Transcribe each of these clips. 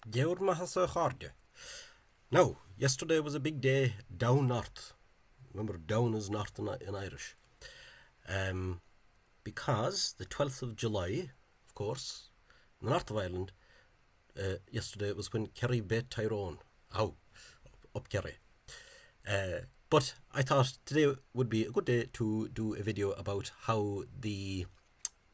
Gaelic. Now, yesterday was a big day down north. Remember, down is north in Irish. Because the 12th of July, of course, in the north of Ireland, yesterday was when Kerry beat Tyrone. Up Kerry. But I thought today would be a good day to do a video about how the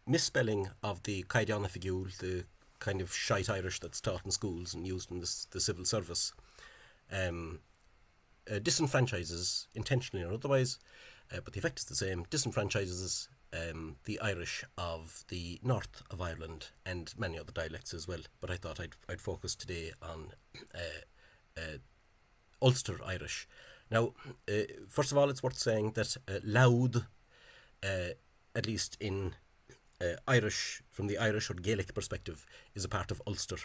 misspelling of the Caighdeán Oifigiúil, the kind of shite Irish that's taught in schools and used in the civil service, disenfranchises, intentionally or otherwise, but the effect is the same, disenfranchises the Irish of the north of Ireland and many other dialects as well. But I thought I'd focus today on Ulster Irish. Now, first of all, it's worth saying that loud, at least in Irish, from the Irish or Gaelic perspective, is a part of Ulster.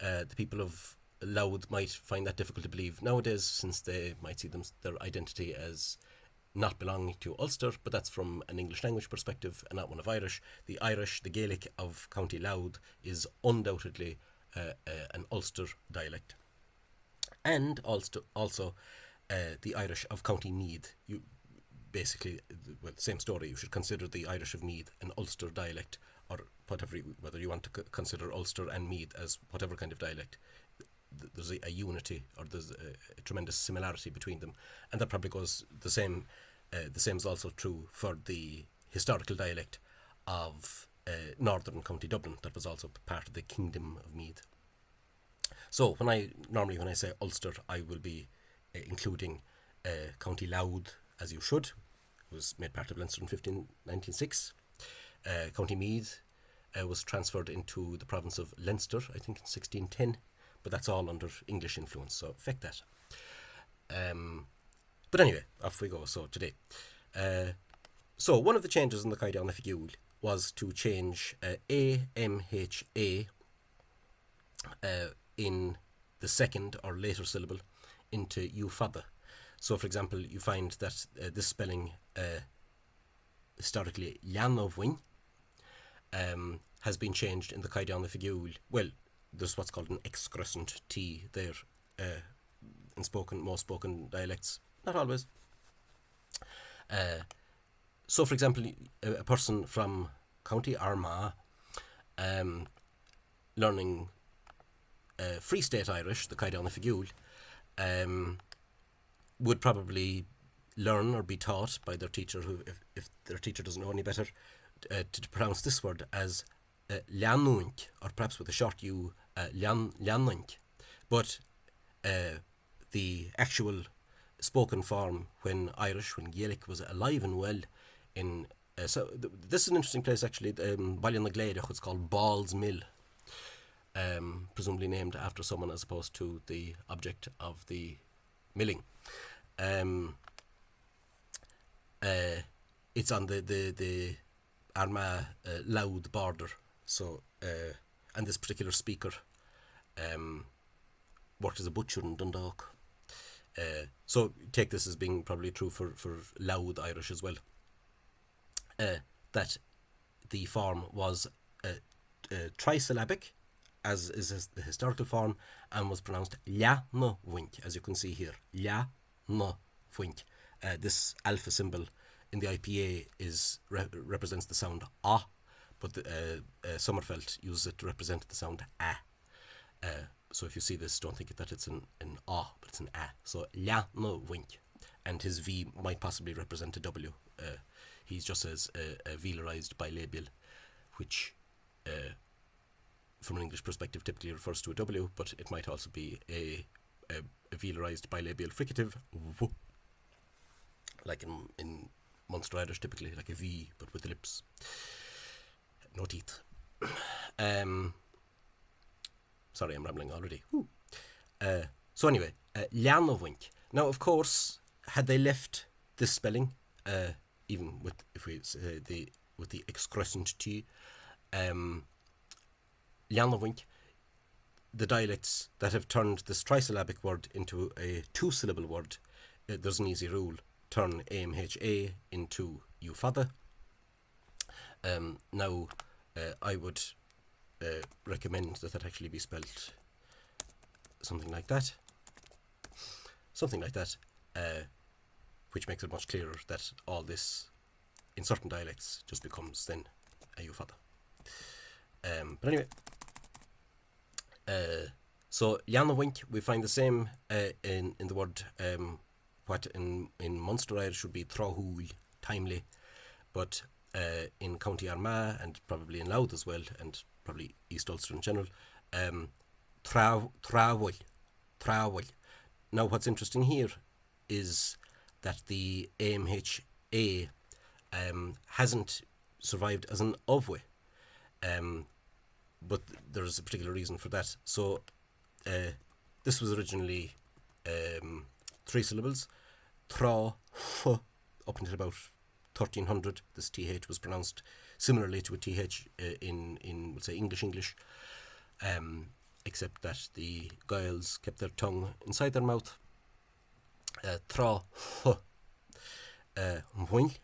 The people of Louth might find that difficult to believe nowadays, since they might see their identity as not belonging to Ulster, but that's from an English language perspective and not one of Irish. The Gaelic of County Louth is undoubtedly an Ulster dialect. And also the Irish of County Meath. You basically, same story. You should consider the Irish of Meath an Ulster dialect, or whether you want to consider Ulster and Meath as whatever kind of dialect. There's a unity, or there's a tremendous similarity between them, and that probably goes the same. The same is also true for the historical dialect of northern County Dublin, that was also part of the Kingdom of Meath. So when I say Ulster, I will be including County Louth, as you should. It was made part of Leinster in 1596. County Meath was transferred into the province of Leinster, I think, in 1610. But that's all under English influence, so feck that. But anyway, off we go. So today, so one of the changes in the Caighdeán Oifigiúil was to change AMHA in the second or later syllable into u.wu. So, for example, you find that this spelling, historically dhéanamh, has been changed in the Caighdeán Oifigiúil. Well, there's what's called an excrescent T there in most spoken dialects. Not always. So, for example, a person from County Armagh learning Free State Irish, the Caighdeán Oifigiúil, would probably learn or be taught by their teacher, who, if their teacher doesn't know any better, to pronounce this word as leanúint, or perhaps with a short U, leanúint. But the actual spoken form, when Gaelic was alive and well, so this is an interesting place actually. Beirídh, it's called Ball's Mill, presumably named after someone as opposed to the object of the milling. It's on the Armagh Louth border. So, and this particular speaker worked as a butcher in Dundalk. So take this as being probably true for Louth Irish as well. That the form was trisyllabic, as is the historical form, and was pronounced leanamh, as you can see here. Leanamh. This alpha symbol in the IPA represents the sound ah, but Sommerfeld uses it to represent the sound a. So if you see this, don't think that it's an ah, but it's an a. So leanamh, and his V might possibly represent a W. He just says a velarized bilabial, which from an English perspective typically refers to a W, but it might also be a velarized bilabial fricative, like in Munster Irish typically, like a V but with the lips, no teeth. Sorry, I'm rambling already. So anyway, leanamh. Now, of course, had they left this spelling, even with, if we say with the excrescent T, leanamh, the dialects that have turned this trisyllabic word into a two-syllable word, there's an easy rule: turn AMHA into u.wu. Now, I would recommend that actually be spelt something like that, which makes it much clearer that all this in certain dialects just becomes then a u-fada. But anyway, so dhéanamh, we find the same in the word what in Munster Irish would be tráthúil, timely, but in County Armagh and probably in Louth as well, and probably East Ulster in general, tráthúil. Now what's interesting here is that the AMHA hasn't survived as an of-way, but there's a particular reason for that. So this was originally 3 syllables, tra, f, up until about 1300. This th was pronounced similarly to a th in we'll say English, except that the Gaels kept their tongue inside their mouth. Tra, f, moill.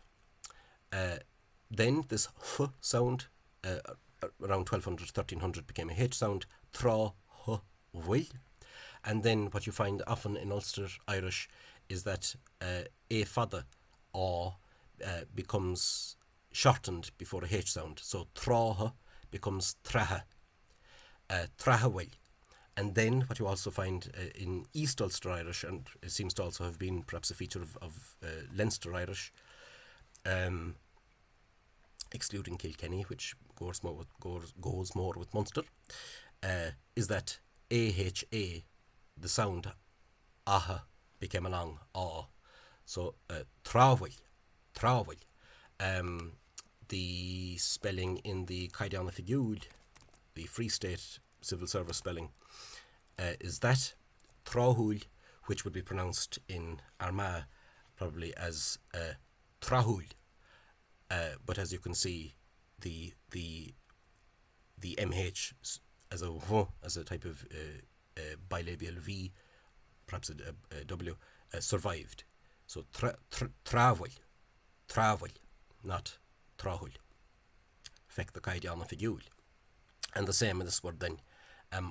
Then this f sound around 1200, 1300 became a h sound, tra, h, will. And then what you find often in Ulster Irish is that a-fhada, becomes shortened before a h sound. So traha becomes traha, traha. And then what you also find in East Ulster Irish, and it seems to also have been perhaps a feature of Leinster Irish, excluding Kilkenny, which goes more with Munster, is that AHA, the sound aha, became a long ah. So tráhfuil. The spelling in the Caighdeán Oifigiúil, the Free State Civil Service spelling, is that tráthúil, which would be pronounced in Armagh probably as tráthúil. But as you can see, the MH as a type of bilabial V, perhaps a W, survived. So tráhfuil, not tráthúil. Fec the Caighdeán Oifigiúil. And the same in this word then,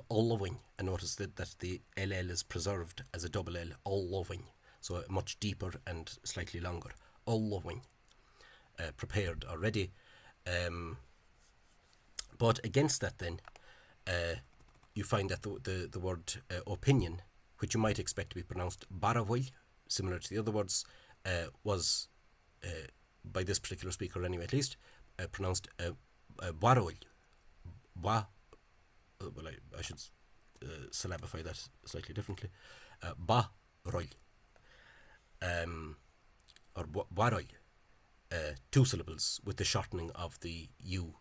all-loving. And notice that the LL is preserved as a double L, all-loving. So much deeper and slightly longer. All-loving. Prepared already. But against that then, you find that the word opinion, which you might expect to be pronounced baravil, similar to the other words, was, by this particular speaker anyway at least, pronounced baravil. Well, I should syllabify that slightly differently. Ba-roil. Or baroil. 2 syllables with the shortening of the U,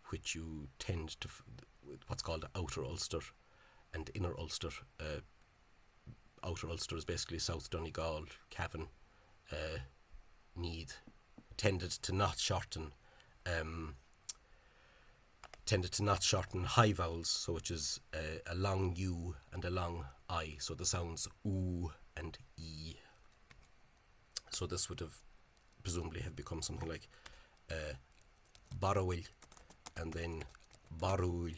which you tend to what's called Outer Ulster and Inner Ulster. Outer Ulster is basically South Donegal, Cavan, Deireadh. Tended to not shorten high vowels, so which is a long U and a long I, so the sounds oo and e. So this would have presumably have become something like barawil, and then baruil,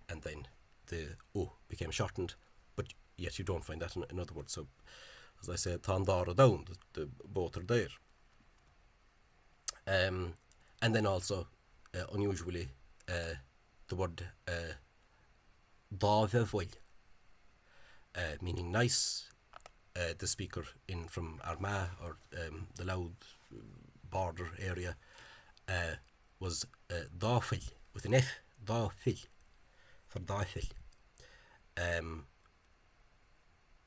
and then the O became shortened, but yet you don't find that in other words. So as I said, tá dara down, the both are there. And then also unusually the word deireadh, meaning nice. The speaker in from Armagh or the Louth border area was dáfil with an F, dáfil, for dáfil,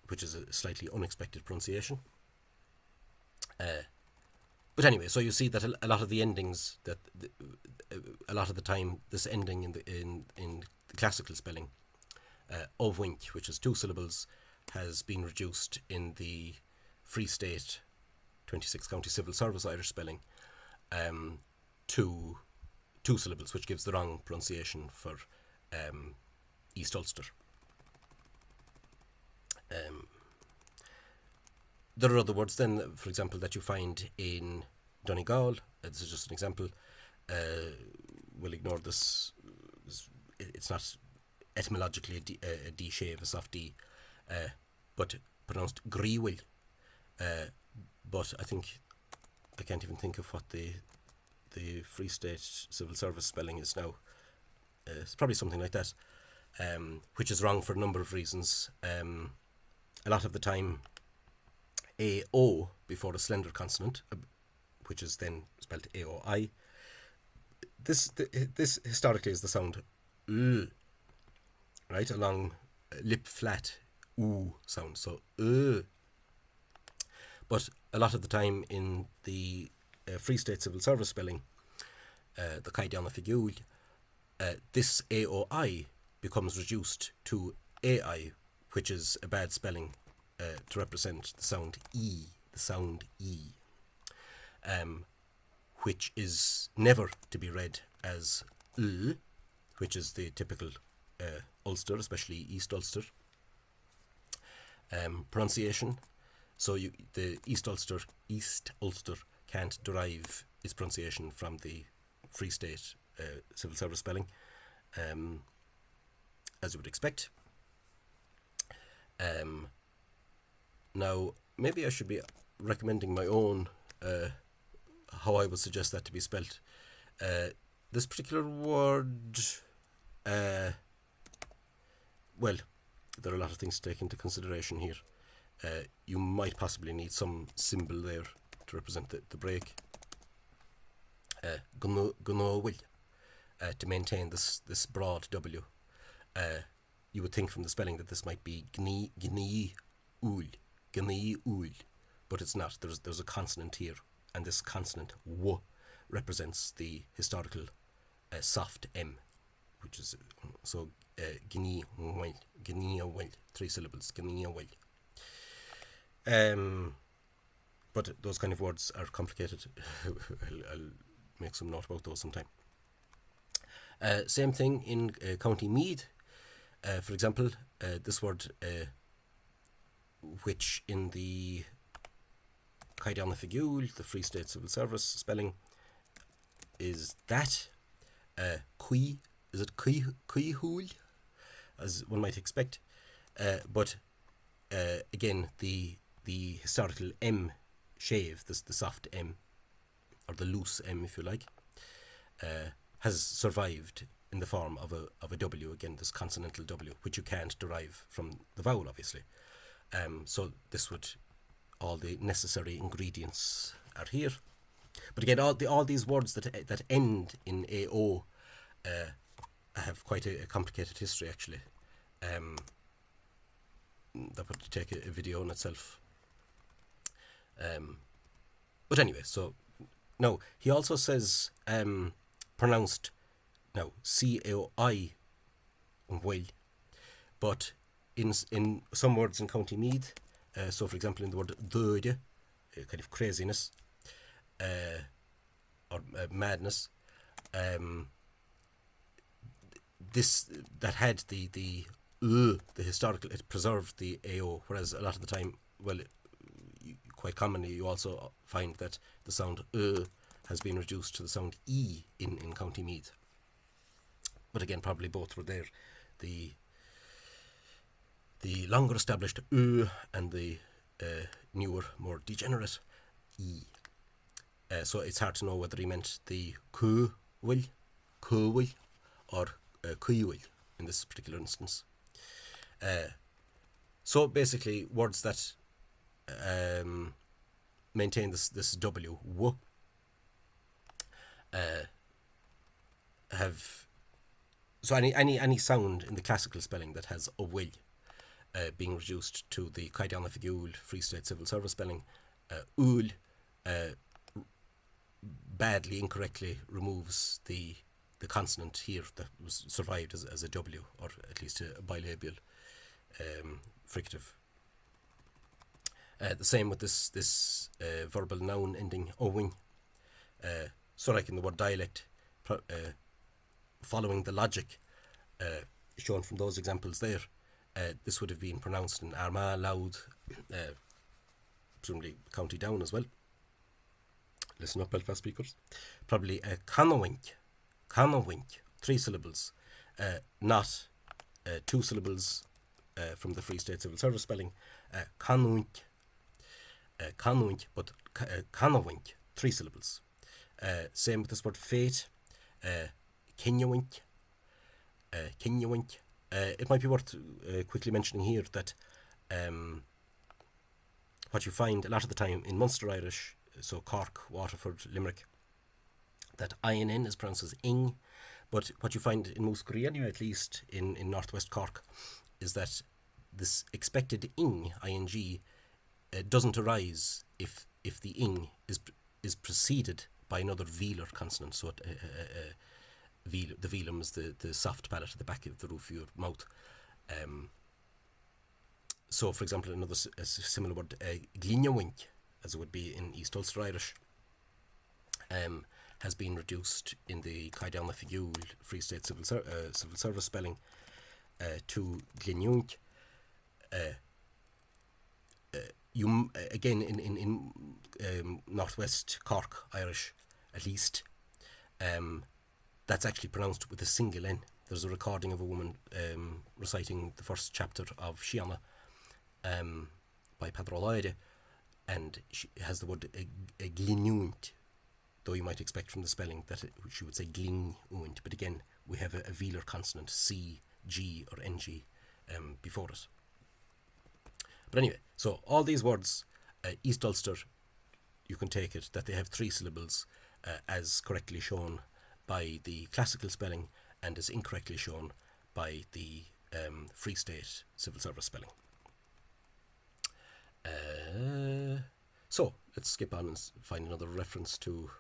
which is a slightly unexpected pronunciation. But anyway, so you see that a lot of the endings, that a lot of the time this ending in the classical spelling, of wink, which is 2 syllables, has been reduced in the Free State 26 County Civil Service Irish spelling to 2 syllables, which gives the wrong pronunciation for East Ulster. There are other words then, for example, that you find in Donegal. This is just an example. We'll ignore this. It's not etymologically a D shave, a soft D, but pronounced Griwill. But I think I can't even think of what the Free State Civil Service spelling is now. It's probably something like that, which is wrong for a number of reasons. A lot of the time, A-O before a slender consonant, which is then spelled A-O-I. This historically is the sound L, right, along lip flat oo sound, so but a lot of the time in the Free State Civil Service spelling, the Caighdeán Oifigiúil, this AOI becomes reduced to AI, which is a bad spelling to represent the sound E, which is never to be read as L, which is the typical Ulster, especially East Ulster pronunciation. So the East Ulster can't derive its pronunciation from the Free State Civil Service spelling, as you would expect. Now, maybe I should be recommending my own how I would suggest that to be spelt. This particular word, well, there are a lot of things to take into consideration here. You might possibly need some symbol there to represent the break. Gnóil, to maintain this broad W. You would think from the spelling that this might be gní-úil, but it's not. There's a consonant here, and this consonant w represents the historical soft M, which is so gní-úil, 3 syllables, gní-úil. But those kind of words are complicated. I'll make some note about those sometime. Same thing in County Meath. For example, this word, which in the Caighdeán Oifigiúil, the Free State Civil Service spelling, is that. Cuid, is it cuidhúil, as one might expect? But again, the historical M shave, the soft M, or the loose M if you like, has survived in the form of a W, again this consonantal W, which you can't derive from the vowel obviously. So this would, all the necessary ingredients are here. But again, all these words that end in AO have quite a complicated history actually. That would take a video in itself. But anyway, so no, he also says pronounced now C-A-O-I mhuar, but in some words in County Meath, so for example in the word deireadh, kind of craziness or madness, this that had the historical, it preserved the AO, whereas a lot of the time, well, quite commonly you also find that the sound has been reduced to the sound E in County Meath. But again, probably both were there. The longer established and the newer, more degenerate E. So it's hard to know whether he meant the cuid or cuid in this particular instance. So basically, words that maintain this W have, so any sound in the classical spelling that has a will being reduced to the Caighdeán Oifigiúil Free State Civil Service spelling, úl badly, incorrectly removes the consonant here that was survived as a W, or at least a bilabial fricative. The same with this verbal noun ending owing. So like in the word dialect, following the logic shown from those examples there, this would have been pronounced in Armagh, Louth, presumably County Down as well. Listen up, Belfast speakers. Probably Canowink, 3 syllables, not two syllables from the Free State Civil Service spelling, canúint, but canúint, three syllables. Same with this word fate, cinneúint. It might be worth quickly mentioning here that what you find a lot of the time in Munster Irish, so Cork, Waterford, Limerick, that inn is pronounced as ing, but what you find in Muscary anyway, at least in northwest Cork, is that this expected ing doesn't arise if the ing is preceded by another velar consonant. So the velum is the soft palate at the back of the roof of your mouth. So, for example, another similar word, glíneúint, as it would be in East Ulster Irish, has been reduced in the Caighdeán Oifigiúil Free State Civil Service spelling to glíneúint. You again in northwest Cork Irish, at least, that's actually pronounced with a single N. There's a recording of a woman reciting the first chapter of Físeán by Padre, and she has the word glíneúint, though you might expect from the spelling that she would say glíneúint, but again we have a velar consonant C, G or NG before it. But anyway, so all these words, East Ulster, you can take it that they have three syllables as correctly shown by the classical spelling and as incorrectly shown by the Free State Civil Service spelling. So let's skip on and find another reference to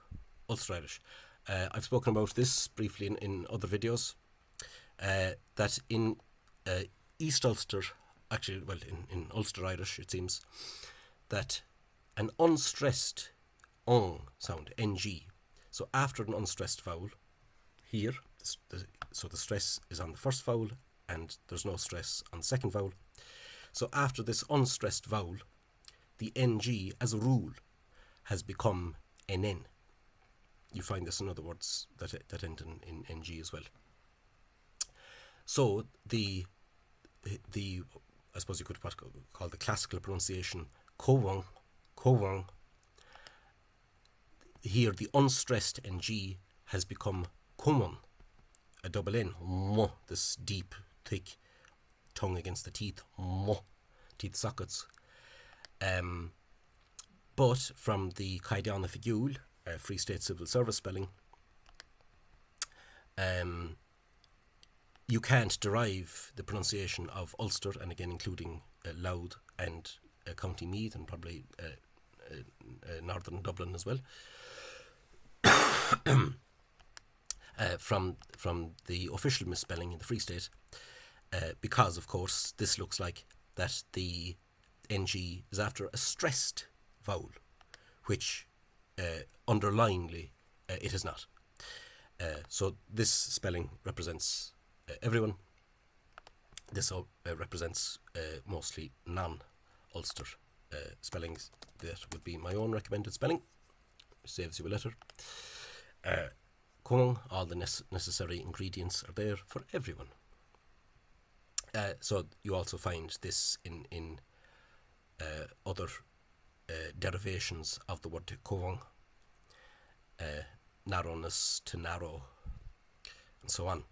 Ulster Irish. I've spoken about this briefly in other videos, that in East Ulster, actually, well, in Ulster Irish, it seems that an unstressed ong sound, ng, so after an unstressed vowel, here, so the stress is on the first vowel and there's no stress on the second vowel. So after this unstressed vowel, the ng, as a rule, has become an n. You find this in other words that end in ng as well. So the I suppose you could call the classical pronunciation cóhán. Here the unstressed ng has become cóhán, a double n, mo, this deep, thick tongue against the teeth, mo, teeth sockets. But from the Caighdeán Oifigiúil, Free State Civil Service spelling, you can't derive the pronunciation of Ulster, and again including Louth and County Meath and probably Northern Dublin as well, from the official misspelling in the Free State, because of course this looks like that the ng is after a stressed vowel, which underlyingly it is not. So this spelling represents everyone. This represents mostly non-Ulster spellings. That would be my own recommended spelling. Saves you a letter. Cóhán, all the necessary ingredients are there for everyone. So you also find this in other derivations of the word cóhán, narrowness to narrow, and so on.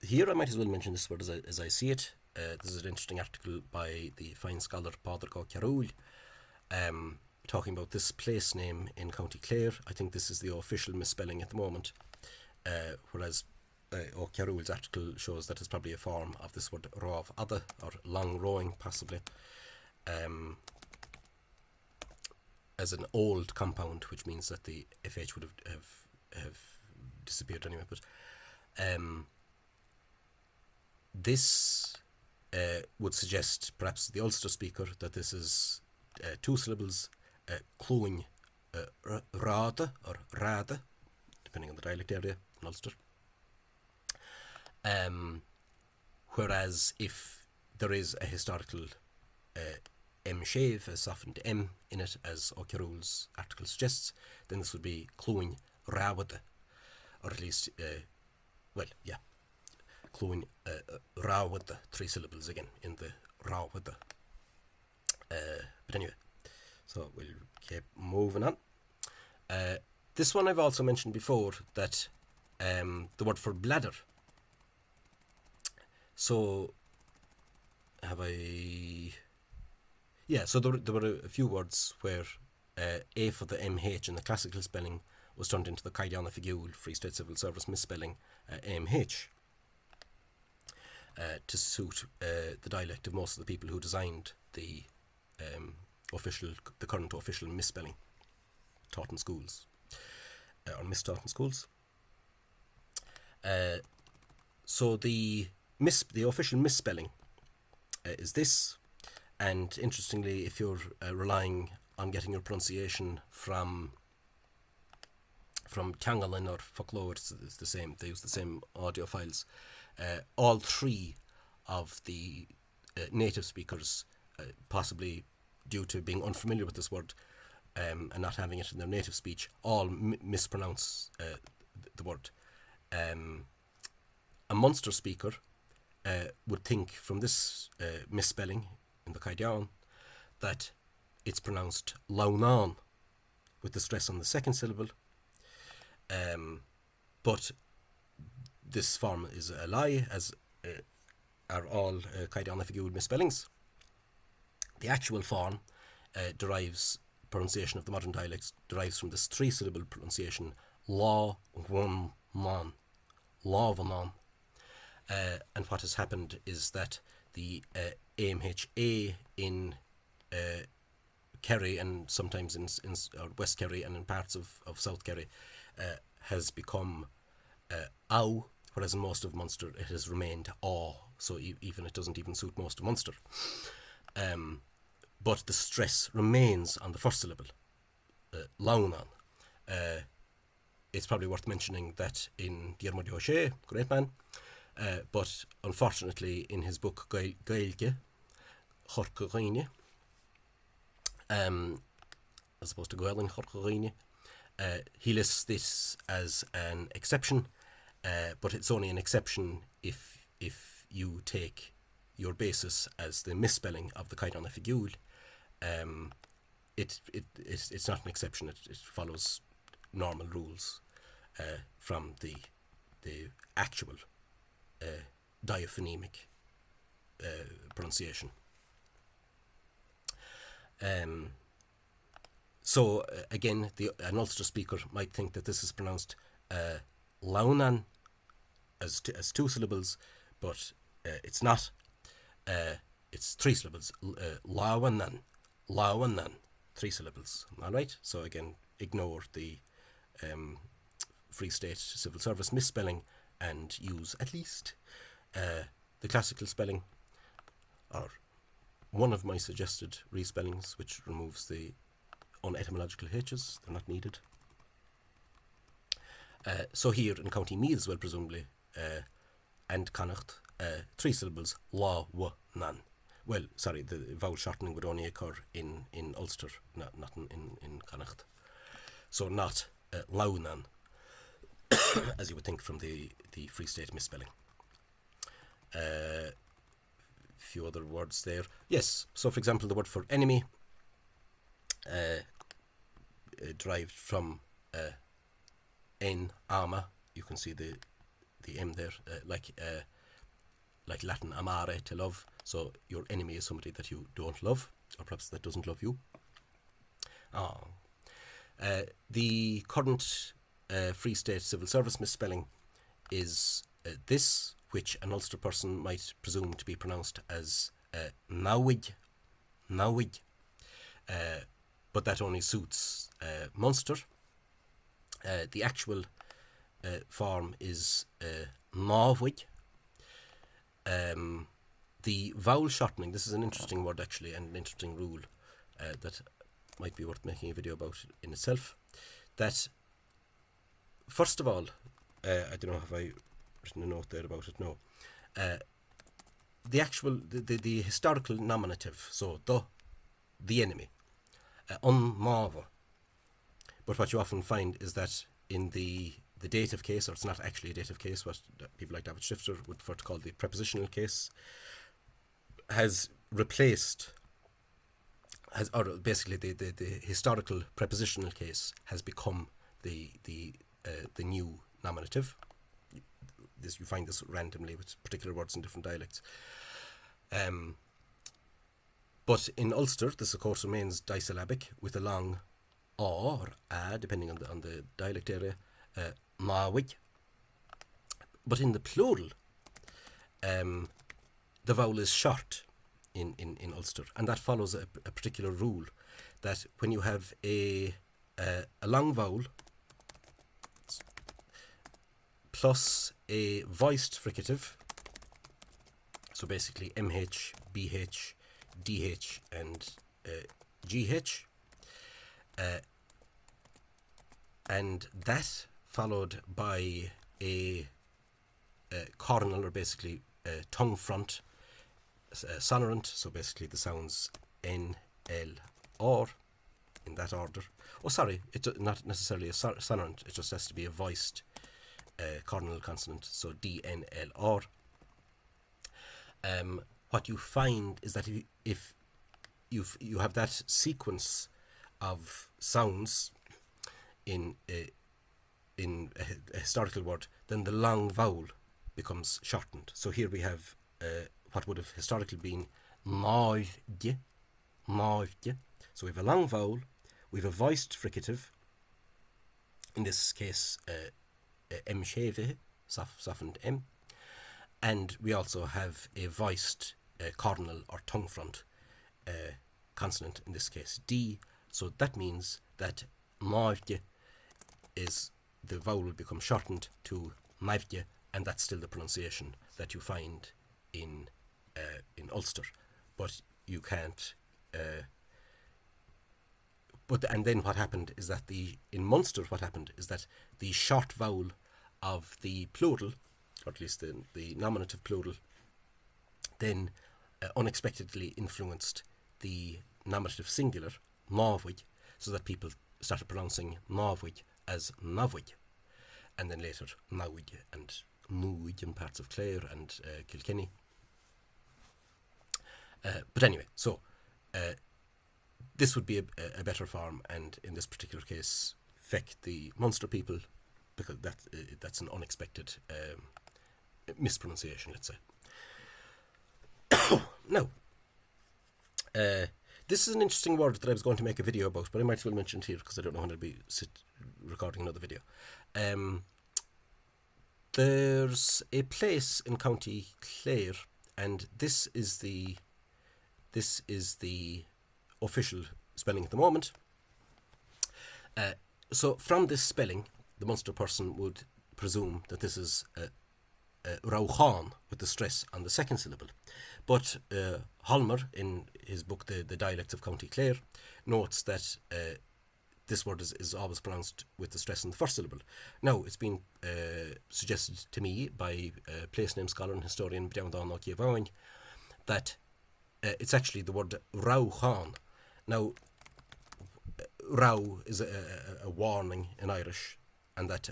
Here I might as well mention this word as I see it. This is an interesting article by the fine scholar Pádraig Ó Cearúil, talking about this place name in County Clare. I think this is the official misspelling at the moment, whereas Ó Cearúil's article shows that it's probably a form of this word rámh ada, or long rowing possibly, as an old compound, which means that the FH would have disappeared anyway. But this would suggest perhaps the Ulster speaker that this is two syllables, clúin ráda or ráda, depending on the dialect area in Ulster. Whereas if there is a historical M shave, a softened M in it, as Ó Cearúil's article suggests, then this would be clúin ráda, or at least, well, yeah, including ra with the 3 syllables again in the ra with the. But anyway, so we'll keep moving on. This one I've also mentioned before, that the word for bladder. So have I? Yeah, so there were a few words where A for the MH in the classical spelling was turned into the Caighdeán Oifigiúil Free State Civil Service misspelling AMH to suit the dialect of most of the people who designed the current official misspelling taught in schools or mistaught in schools. So the official misspelling is this, and interestingly, if you're relying on getting your pronunciation from Tangalin or Folklore, it's the same. They use the same audio files. All three of the native speakers, possibly due to being unfamiliar with this word and not having it in their native speech, all mispronounce the word. A Munster speaker would think from this misspelling in the Caighdeán that it's pronounced Lughnasadh with the stress on the second syllable. But this form is a lie, as are all Caighdeán Oifigiúil misspellings. The actual form pronunciation of the modern dialects derives from this 3 syllable pronunciation law-one-man. And what has happened is that the AMHA in Kerry and sometimes in West Kerry and in parts of South Kerry has become ow, whereas in most of Munster it has remained aw, so even it doesn't even suit most of Munster. But the stress remains on the first syllable, Lughnasadh. It's probably worth mentioning that in deireadh, great man, but unfortunately in his book Gaelic, Chorcaghine, as opposed to Gaelic Chorcaghine, he lists this as an exception, but it's only an exception if you take your basis as the misspelling of the Caighdeán Oifigiúil. It's not an exception. It follows normal rules from the actual diaphonemic pronunciation. So again, an Ulster speaker might think that this is pronounced Lughnasadh as 2 syllables, but it's not. It's 3 syllables. Lughnasadh, 3 syllables. All right. So again, ignore the Free State Civil Service misspelling and use at least the classical spelling, or one of my suggested respellings, which removes the unetymological H's. They're not needed. So here in County Meath as well, presumably, and Connacht, 3 syllables, la-wa-nan. Well, sorry, the vowel shortening would only occur in Ulster, not in Connacht. So not Lughnasadh, as you would think from the Free State misspelling. Few other words there. Yes, so for example, the word for enemy derived from en ama. You can see the M there, like Latin amare, to love. So your enemy is somebody that you don't love, or perhaps that doesn't love you. The current Free State Civil Service misspelling is this, which an Ulster person might presume to be pronounced as nawig, but that only suits Munster. The actual form is návig. The vowel shortening, this is an interesting word actually, and an interesting rule that might be worth making a video about in itself. That, first of all, I don't know if I written a note there about it. No, the actual the historical nominative, so the enemy, máva. But what you often find is that in the the dative case, or it's not actually a dative case, what people like David Stifter would prefer to call the prepositional case, has replaced, or basically the historical prepositional case has become the new nominative. You find this randomly with particular words in different dialects. But in Ulster, this of course remains disyllabic with a long a or a, depending on the dialect area, mhuar. But in the plural, the vowel is short in Ulster, and that follows a particular rule that when you have a long vowel plus a voiced fricative, so basically MH, BH, DH and GH, and that followed by a coronal, or basically tongue front sonorant, so basically the sounds N, L, R in that order. Oh, sorry, it's not necessarily a sonorant, it just has to be a voiced coronal consonant, so D, N, L, R. What you find is that if you have that sequence of sounds in a historical word, then the long vowel becomes shortened. So here we have what would have historically been nótaí. So we have a long vowel, we have a voiced fricative, in this case M shave, softened M, and we also have a voiced coronal or tongue front consonant, in this case D. So that means that nótaí is, the vowel will become shortened to naimhde, and that's still the pronunciation that you find in Ulster, but you can't. And then what happened is that in Munster what happened is that the short vowel of the plural, or at least the nominative plural, then unexpectedly influenced the nominative singular, námhaigh, so that people started pronouncing námhaigh as námhaigh, and then later námhaigh and núid in parts of Clare and Kilkenny. But anyway, so this would be a better form, and in this particular case, feck the Munster people, because that's an unexpected mispronunciation, let's say. Now, this is an interesting word that I was going to make a video about, but I might as well mention it here because I don't know when I'll be recording another video. There's a place in County Clare, and this is the official spelling at the moment. So from this spelling, the Munster person would presume that this is rauchan, with the stress on the second syllable. But Holmer, in his book The Dialects of County Clare, notes that this word is always pronounced with the stress on the first syllable. Now, it's been suggested to me by place name scholar and historian Caighdeán Oifigiúil that it's actually the word rauchan. Now, rau is a warning in Irish, and that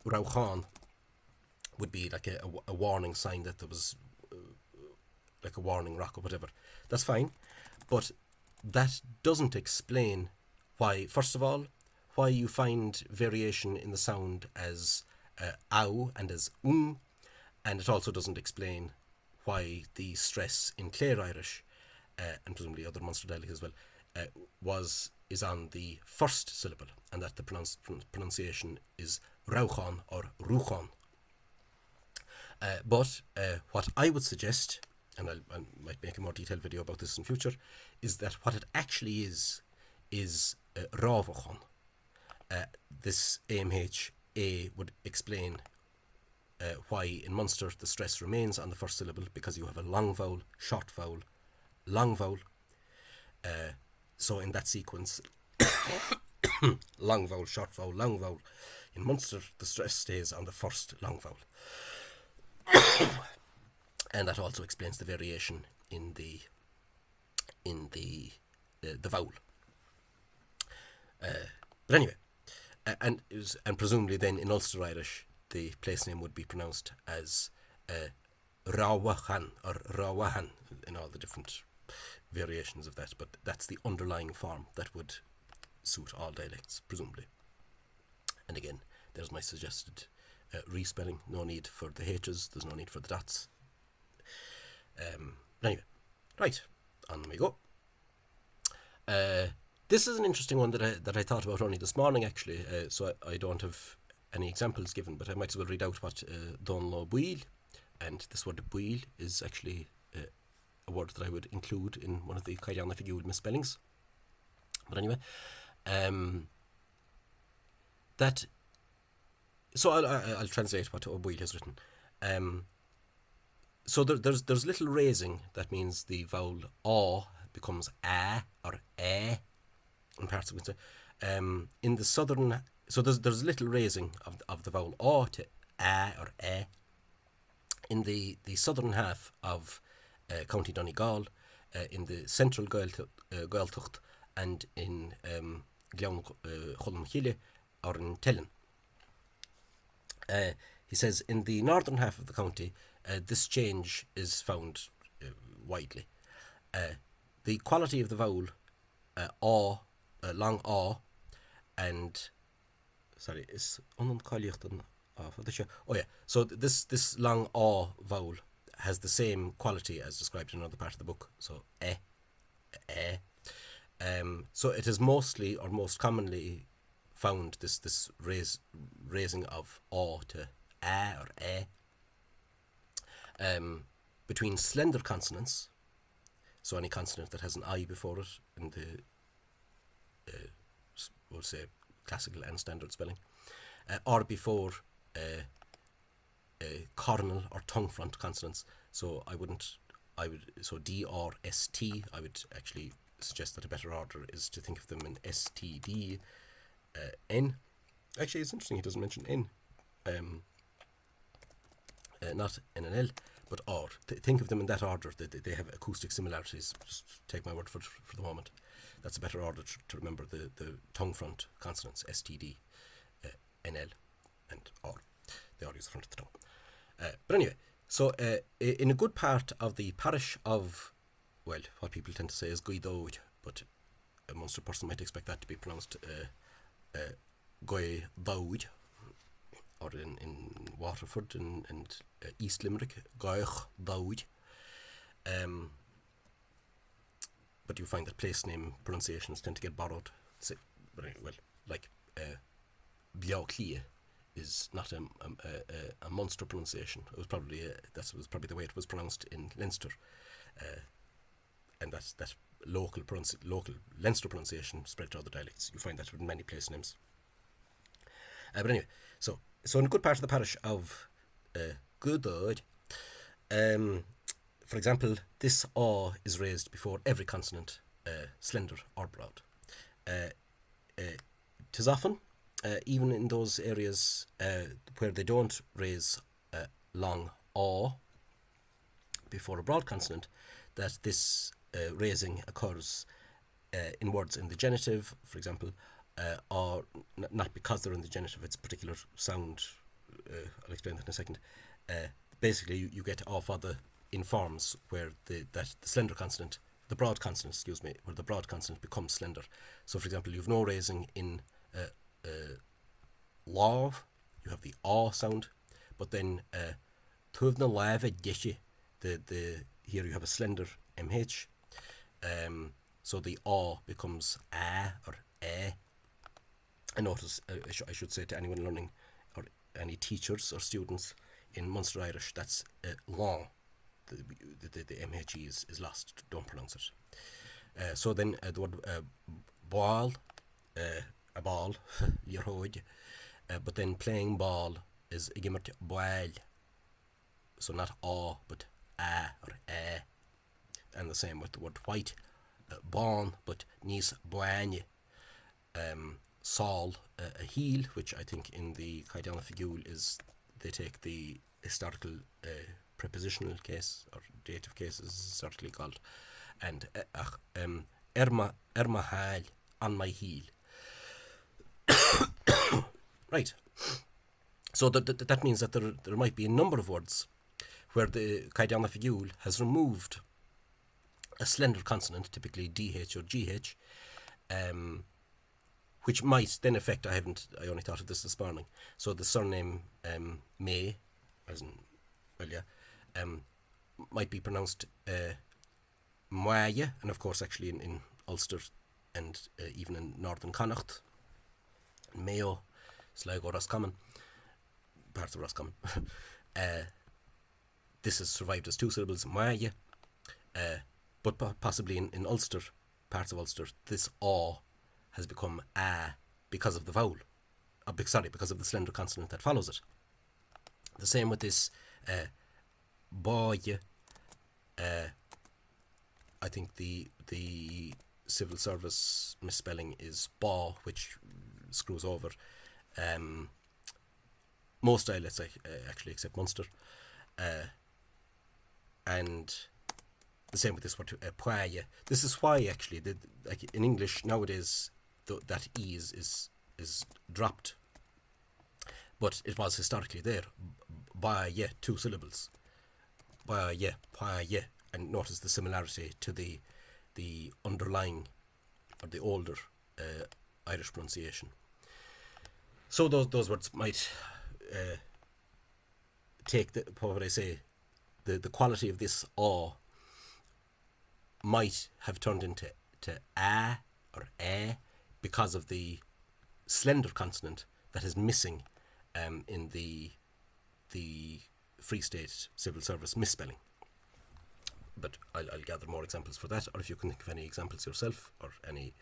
rauchan would be like a warning sign that there was like a warning rock or whatever. That's fine, but that doesn't explain why, first of all, why you find variation in the sound as ow and as and it also doesn't explain why the stress in Clare Irish and presumably other Munster dialects as well is on the first syllable, and that the pronunciation is rauchan or ruchan. But what I would suggest, and I might make a more detailed video about this in future, is that what it actually is rávachan. This AMH-A would explain why in Munster the stress remains on the first syllable, because you have a long vowel, short vowel, long vowel. So in that sequence, long vowel, short vowel, long vowel. In Munster, the stress stays on the first long vowel. And that also explains the variation in the vowel. But anyway, and presumably then in Ulster Irish, the place name would be pronounced as Rawahan or Rawahan in all the different variations of that, but that's the underlying form that would suit all dialects, presumably. And again, there's my suggested respelling. No need for the H's, there's no need for the dots. Anyway, right, on we go. This is an interesting one that I thought about only this morning, actually, so I don't have any examples given, but I might as well read out what Don Buil, and this word Buil is actually a word that I would include in one of the Caighdeán Oifigiúil misspellings. But anyway, so I'll translate what Buil has written. So there's little raising. That means the vowel A becomes A or A in parts of it. In the southern, so there's little raising of the vowel A to A or A. In the southern half of County Donegal, in the central Gaeltacht, and in Gleon Cholmchile or in Tellin. He says in the northern half of the county, this change is found widely. The quality of the vowel A, long A, and sorry, is uncáilíocht oh yeah, so this long A vowel has the same quality as described in another part of the book. So so it is mostly or most commonly found this raising of A to A or A between slender consonants, so any consonant that has an I before it in the we'll say classical and standard spelling, or before coronal or tongue front consonants. So so D or ST, I would actually suggest that a better order is to think of them in STD, N. Actually, it's interesting he doesn't mention N, not N and L, but R. Think of them in that order. They have acoustic similarities. Just take my word for the moment. That's a better order to remember the tongue front consonants, STD, NL, and R. They all use the front of the tongue. But anyway, so in a good part of the parish of, well, what people tend to say is Caighdeán, but a Munster person might expect that to be pronounced Caighdeán, or in Waterford and East Limerick, Caighdeán. But you find that place name pronunciations tend to get borrowed. Well, like Beaglia is not a Munster pronunciation. It was probably that was probably the way it was pronounced in Leinster, and that local Leinster pronunciation spread to other dialects. You find that in many place names. But anyway, so in a good part of the parish of Caighdeán, for example, this A is raised before every consonant, slender or broad. Tis often, even in those areas where they don't raise long A before a broad consonant, that this raising occurs in words in the genitive, for example, or not because they're in the genitive, it's a particular sound. I'll explain that in a second. Basically, you get off other in forms where the slender consonant, the broad consonant, where the broad consonant becomes slender. So, for example, you have no raising in lav, you have the A sound, but then tuvna lava dishi, here you have a slender MH, so the A becomes A or A. I notice, I should say to anyone learning, or any teachers or students in Munster Irish, that's long. The MHE is lost. Don't pronounce it. So then the word ball, a ball, yerhoid, but then playing ball is igimmert ball. So not A, but A or A. And the same with the word white, bon, but nis boagne. Sol, a heel, which I think in the Caighdeán Oifigiúil is, they take the historical prepositional case or dative case is historically called, and erma hal, on my heel. Right. So that means that there might be a number of words where the Caighdeán Oifigiúil has removed a slender consonant, typically DH or GH, which might then affect, I only thought of this morning, so the surname May, as in, well, yeah, might be pronounced mhuar, and of course actually in Ulster and even in Northern Connacht, Mayo, Sligo, Roscommon, parts of Roscommon, this has survived as two syllables, mhuar, but possibly in Ulster, parts of Ulster, this aw has become a because of the vowel, because of the slender consonant that follows it. The same with this boy. I think the civil service misspelling is ba, which screws over most dialects, actually, except Munster. And the same with this word, poya. This is why, actually, like in English nowadays, that E is dropped. But it was historically there. Ba-ye, two syllables. Ba-ye, pa-ye. And notice the similarity to the underlying, or the older Irish pronunciation. So those words might take the quality of this aw might have turned into a or a because of the slender consonant that is missing in the Free State Civil Service misspelling. But I'll gather more examples for that, or if you can think of any examples yourself or any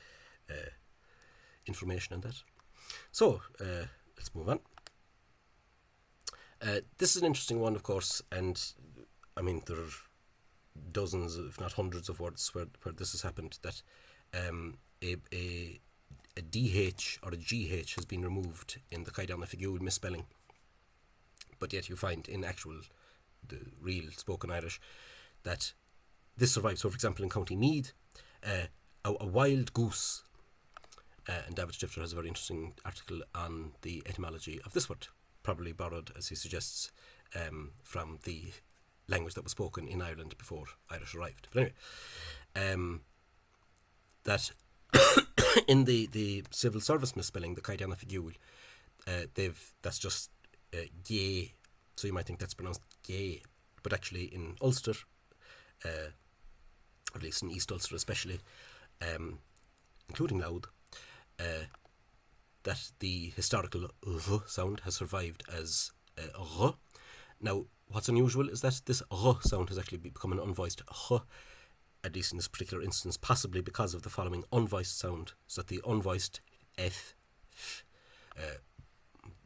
information on that. So let's move on. This is an interesting one, of course, and I mean there are dozens, if not hundreds, of words where this has happened, that a DH or a GH has been removed in the Caighdeán Oifigiúil misspelling, but yet you find in the real spoken Irish that this survives. So, for example, in County Meath, a wild goose, and David Stifter has a very interesting article on the etymology of this word, probably borrowed, as he suggests, from the language that was spoken in Ireland before Irish arrived. But anyway, that in the civil service misspelling, the Caighdeán Oifigiúil, that's just gay, so you might think that's pronounced gay, but actually in Ulster, or at least in East Ulster especially, including Louth, that the historical sound has survived as r. Now, what's unusual is that this r sound has actually become an unvoiced h, at least in this particular instance, possibly because of the following unvoiced sound, so that the unvoiced f,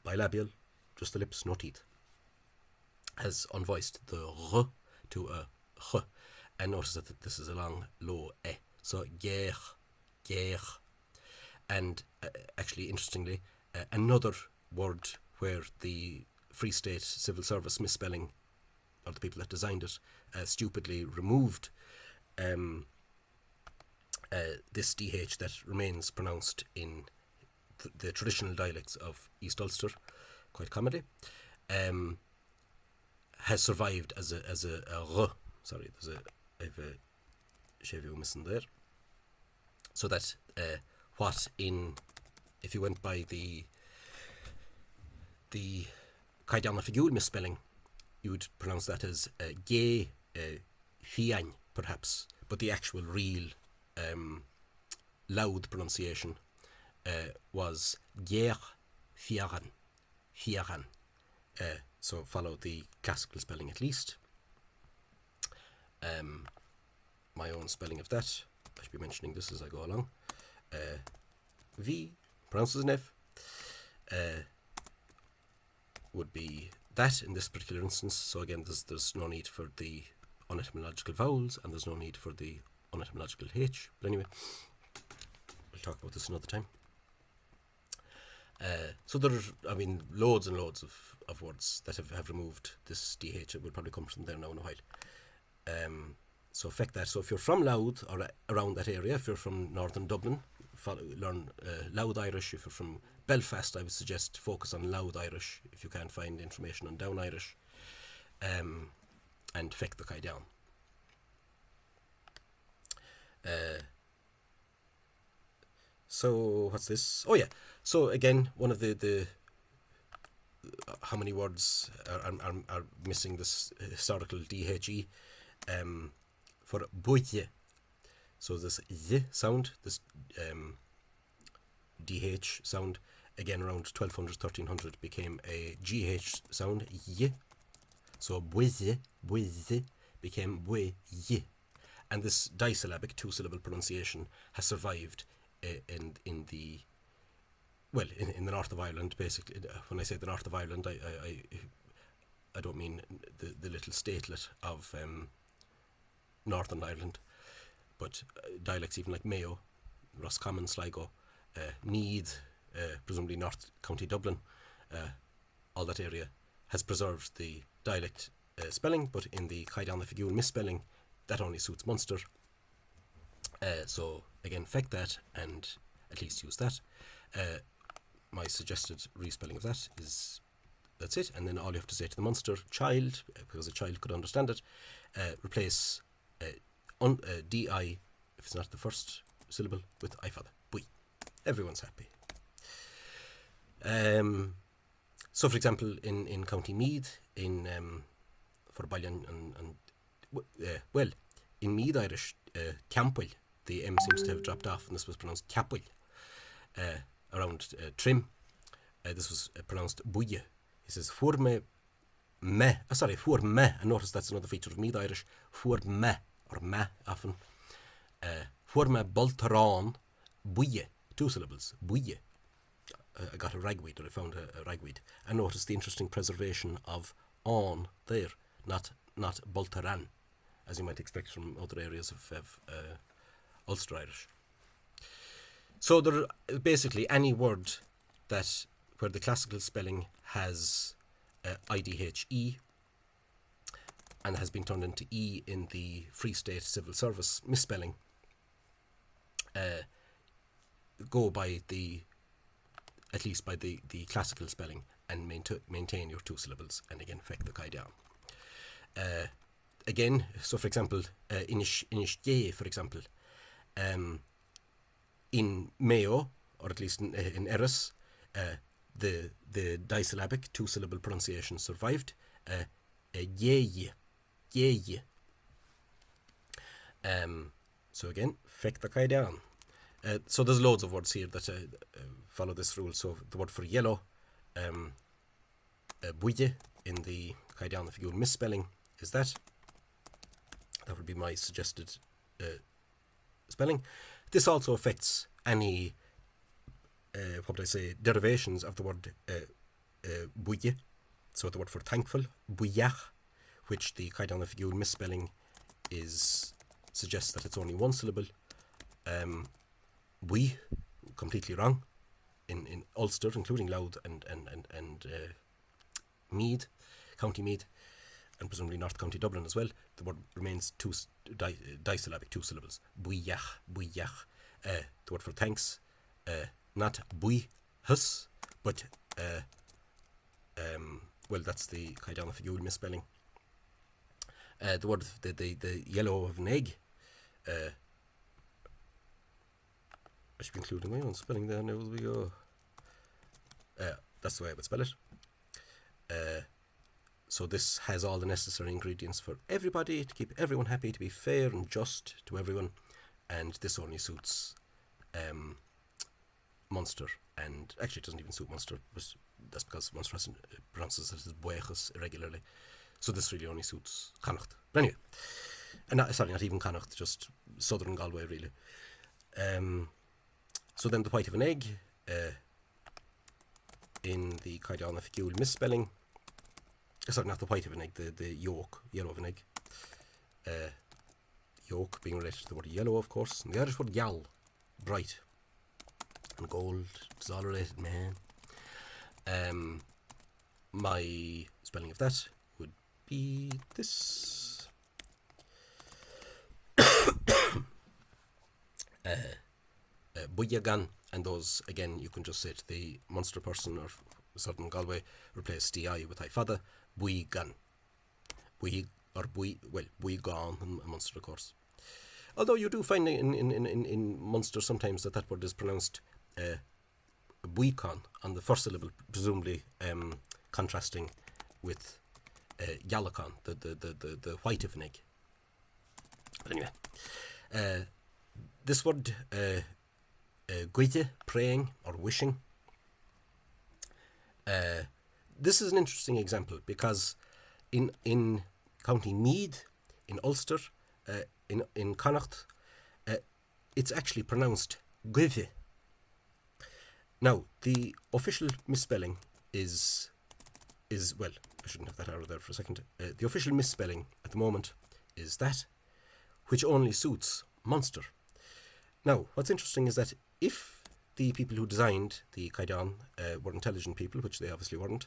bilabial, just the lips, no teeth, has unvoiced the r to a h, and notice that this is a long, low e. So gach. And actually, interestingly, another word where the Free State Civil Service misspelling, or the people that designed it, stupidly removed this DH that remains pronounced in the traditional dialects of East Ulster, quite comedy, has survived as a r. Sorry, I have a chevu missing there. So that if you went by the Caighdeán Oifigiúil misspelling, you would pronounce that as gay pheann, perhaps, but the actual real loud pronunciation was gach físeán. So follow the classical spelling at least. My own spelling of that, I should be mentioning this as I go along. V, pronounced as an F, would be that in this particular instance. So again, there's no need for the unetymological vowels, and there's no need for the unetymological H. But anyway, we'll talk about this another time. So there are, loads and loads of words that have removed this DH. It will probably come from there now in a while. So affect that. So if you're from Louth or around that area, if you're from northern Dublin, learn Louth Irish. If you're from Belfast, I would suggest focus on Louth Irish if you can't find information on Down Irish. And fecht the Caighdeán. So what's this? Oh yeah. So again, one of the how many words are missing this historical DHE for buille. So this y sound, this DH sound, again around 1200, 1300 became a GH sound, y. So buille became buille. And this disyllabic two-syllable pronunciation has survived in the north of Ireland, basically. When I say the north of Ireland, I don't mean the little statelet of Northern Ireland, but dialects even like Mayo, Roscommon, Sligo, Meath, presumably North County Dublin, all that area has preserved the dialect spelling, but in the Caighdeán Oifigiúil misspelling, that only suits Munster. So again, fecht that and at least use that. My suggested respelling of that is that's it, and then all you have to say to the Munster child, because a child could understand it, replace di, if it's not the first syllable, with ifad, bui. Everyone's happy. So for example, in County Meath, in for Ballion and well, in Meath Irish, Campwell, the M seems to have dropped off, and this was pronounced Capwell. Around Trim, this was pronounced Buille. He says fuor me, and notice that's another feature of Meath Irish, fuor me, or me often. Fuor me boltarán, Buille, two syllables, Buille. I got a ragweed, or I found a ragweed. And notice the interesting preservation of on there, not boltaran, as you might expect from other areas of Ulster Irish. So there are basically any word that where the classical spelling has IDHE and has been turned into E in the Free State Civil Service misspelling, go by at least by the classical spelling and maintain your two syllables, and again fecht the Caighdeán. Again, so for example, Inishje, for example, in Mayo, or at least in Eris, the disyllabic two-syllable pronunciation survived. Ye. So again, fecht the Caighdeán. So there's loads of words here that follow this rule. So the word for yellow, buille, in the Caighdeán Oifigiúil misspelling is that. That would be my suggested spelling. This also affects any, derivations of the word buille. So the word for thankful, buyach, which the Caighdeán Oifigiúil misspelling suggests that it's only one syllable. Bui, completely wrong. In Ulster, including Louth and Meath, County Meath, and presumably North County Dublin as well, the word remains disyllabic, two syllables. Buyach. The word for thanks, not bui-hus, but that's the Caighdeán Oifigiúil misspelling. The word, the yellow of an egg, I should be including my own spelling there now as we go. That's the way I would spell it. So this has all the necessary ingredients for everybody, to keep everyone happy, to be fair and just to everyone, and this only suits Munster, and actually it doesn't even suit Munster, but that's because Munster pronounces it as buechas irregularly, so this really only suits Connacht. But anyway, not even Connacht, just southern Galway really. So then the white of an egg, in the Caighdeán Oifigiúil misspelling, sorry, not the white of an egg, the yolk, yellow of an egg. Yolk being related to the word yellow, of course. And the Irish word gal, bright. And gold, it's all related, man. My spelling of that would be this. beirídh, and those, again, you can just say to the Munster person or Southern Galway, replace di with I-fada, beirídh. Beirídh in Munster, of course. Although you do find in Munster sometimes that word is pronounced beirídh on the first syllable, presumably contrasting with Gaelic, the white of an egg. But anyway, this word cuid, praying or wishing. This is an interesting example because in County Meath, in Ulster, in Connacht, it's actually pronounced cuid. Now, the official misspelling is well, I shouldn't have that out of there for a second. The official misspelling at the moment is that, which only suits Munster. Now, what's interesting is that if the people who designed the Caighdeán were intelligent people, which they obviously weren't,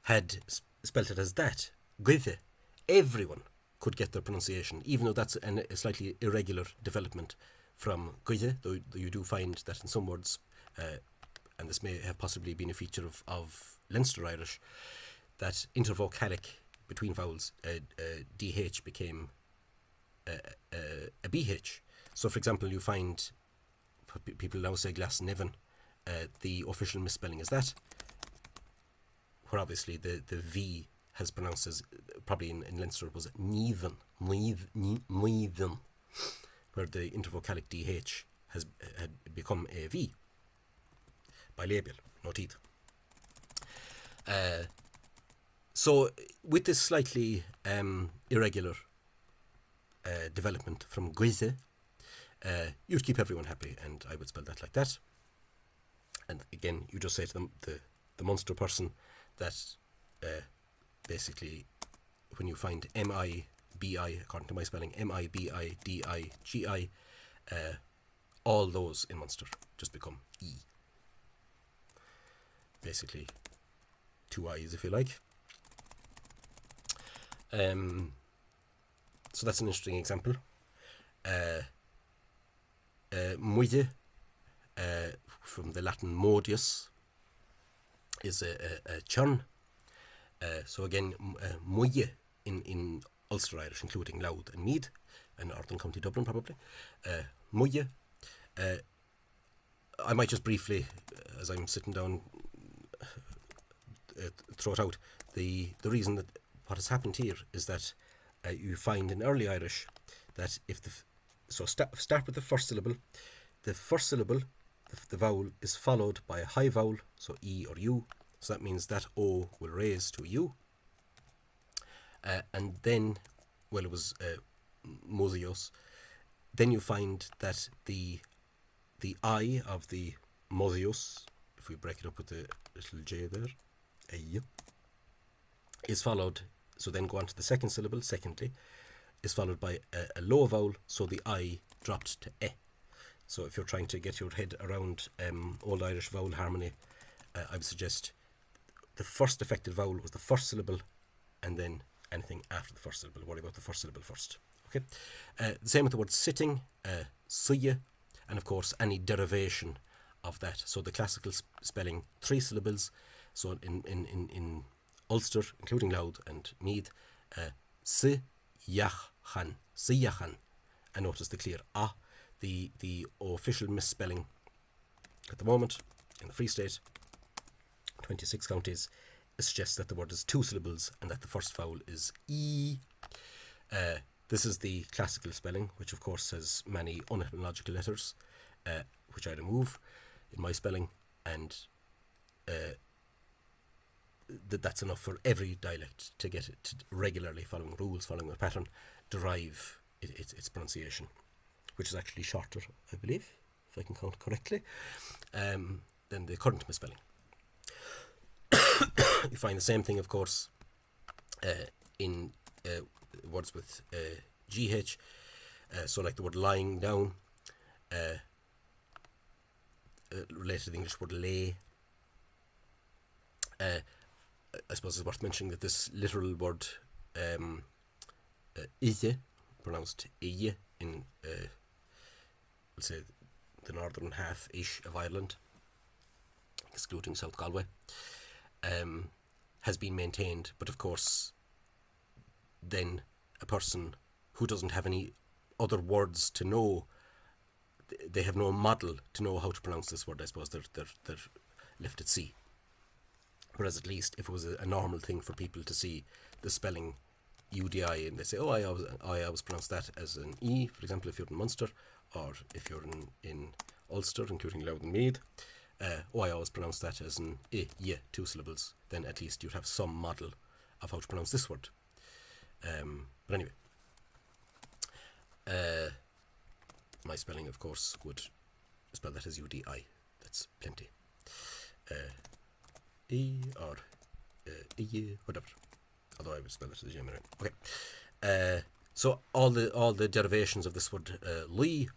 had spelt it as that, cuid, everyone could get their pronunciation, even though that's a slightly irregular development from cuid, though you do find that in some words, and this may have possibly been a feature of Leinster Irish, that intervocalic between vowels, DH became a BH. So, for example, you find people now say Glas Nevin, the official misspelling is that, where obviously the V has pronounced as, probably in Leinster it was Neven, where the intervocalic DH had become a V by labial, no teeth. So with this slightly irregular development from cuid, you'd keep everyone happy, and I would spell that like that. And again, you just say to them, the Munster person, that basically when you find M-I-B-I, according to my spelling, M-I-B-I-D-I-G-I, all those in Munster just become E. Basically, two I's if you like. So that's an interesting example. Moill, from the Latin modius, is a churn. So again, moill in Ulster Irish, including Louth and Meath, and Northern County Dublin probably. Moill. I might just briefly, as I'm sitting down, throw it out. The reason that what has happened here is that you find in early Irish that if start with the first syllable. The first syllable, the vowel, is followed by a high vowel, so E or U. So that means that O will raise to U. And then, well, it was mosios. Then you find that the I of the mosios, if we break it up with the little J there, is followed, so then go on to the second syllable, secondly, is followed by a low vowel, so the I dropped to E. So if you're trying to get your head around Old Irish vowel harmony, I would suggest the first affected vowel was the first syllable, and then anything after the first syllable. Worry about the first syllable first. Okay. The same with the word sitting, suya, and of course any derivation of that. So the classical spelling, 3 syllables. So in Ulster, including Louth and Meath, siyachan, and notice the clear ah. The official misspelling at the moment in the Free State, 26 counties, suggests that the word is 2 syllables and that the first vowel is E. This is the classical spelling, which of course has many unetymological letters, which I remove in my spelling, and that's enough for every dialect to get it to regularly, following rules, following a pattern, derive its pronunciation, which is actually shorter, I believe, if I can count correctly, than the current misspelling. You find the same thing, of course, in words with GH, so like the word lying down, related to the English word lay. I suppose it's worth mentioning that this literal word ise, pronounced i in, we'll say, the northern half-ish of Ireland, excluding South Galway, has been maintained. But of course, then a person who doesn't have any other words to know, they have no model to know how to pronounce this word, I suppose they're left at sea. Whereas at least if it was a normal thing for people to see the spelling UDI and they say, oh, I always pronounce that as an E, for example, if you're in Munster, or if you're in Ulster, including Louth and Meath, I always pronounce that as an I, yeah, 2 syllables, then at least you'd have some model of how to pronounce this word. But anyway, my spelling, of course, would spell that as UDI. That's plenty. E or E, whatever. Although I would spell it as Gemini. Okay. So all the derivations of this word Lee,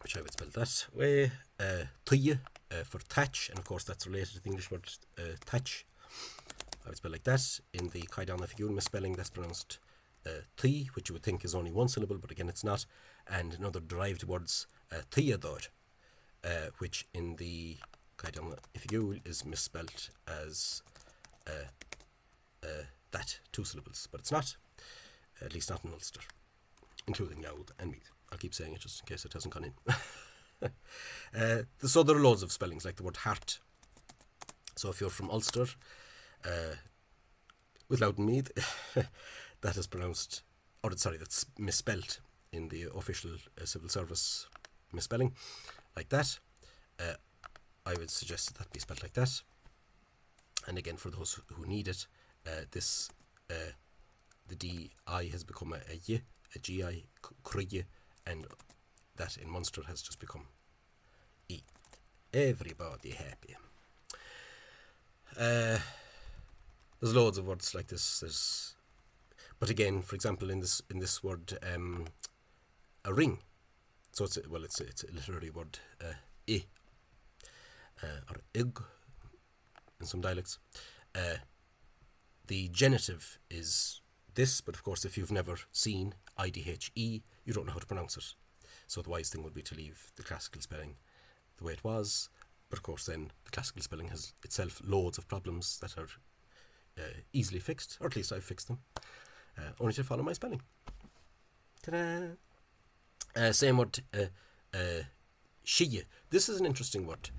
which I would spell that way, Tuye for thatch, and of course that's related to the English word thatch. I would spell like that. In the Caighdeán Oifigiúil misspelling, that's pronounced T, which you would think is only 1 syllable, but again it's not. And in other derived words, deireadh, which in the Caighdeán Oifigiúil is misspelt as that, 2 syllables, but it's not, at least not in Ulster, including Louth and Meath. I'll keep saying it just in case it hasn't gone in. So there are loads of spellings, like the word heart. So if you're from Ulster, with Louth and Meath, that is pronounced, or sorry, that's misspelt in the official civil service misspelling, like that. I would suggest that be spelled like that. And again, for those who need it, the DI has become a Y, a GI, cuid, and that in Munster has just become E. Everybody happy. There's loads of words like this. But again, for example, in this word, a ring. So it's a literary word, I, or ig, in some dialects. The genitive is this, but of course, if you've never seen IDHE, you don't know how to pronounce it. So the wise thing would be to leave the classical spelling the way it was. But of course, then the classical spelling has itself loads of problems that are easily fixed, or at least I've fixed them. Only to follow my spelling. Ta-da! Same word, shia. This is an interesting word.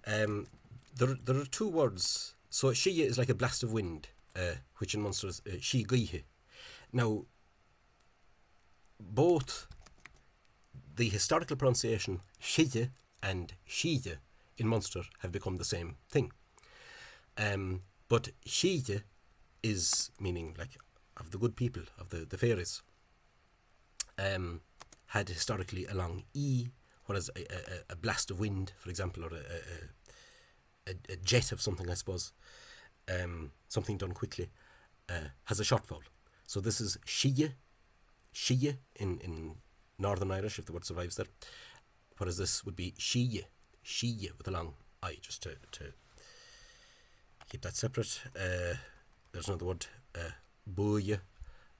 There are 2 words. So shia is like a blast of wind, which in Munster is Caighdeán. Now, both the historical pronunciation shia and shia in Munster have become the same thing. But shia is meaning like of the good people, of the fairies, had historically a long E, whereas a blast of wind, for example, or a jet of something, I suppose, something done quickly, has a short vowel. So this is shia in Northern Irish, if the word survives there, whereas this would be shia with a long I, just to keep that separate. There's another word, booye,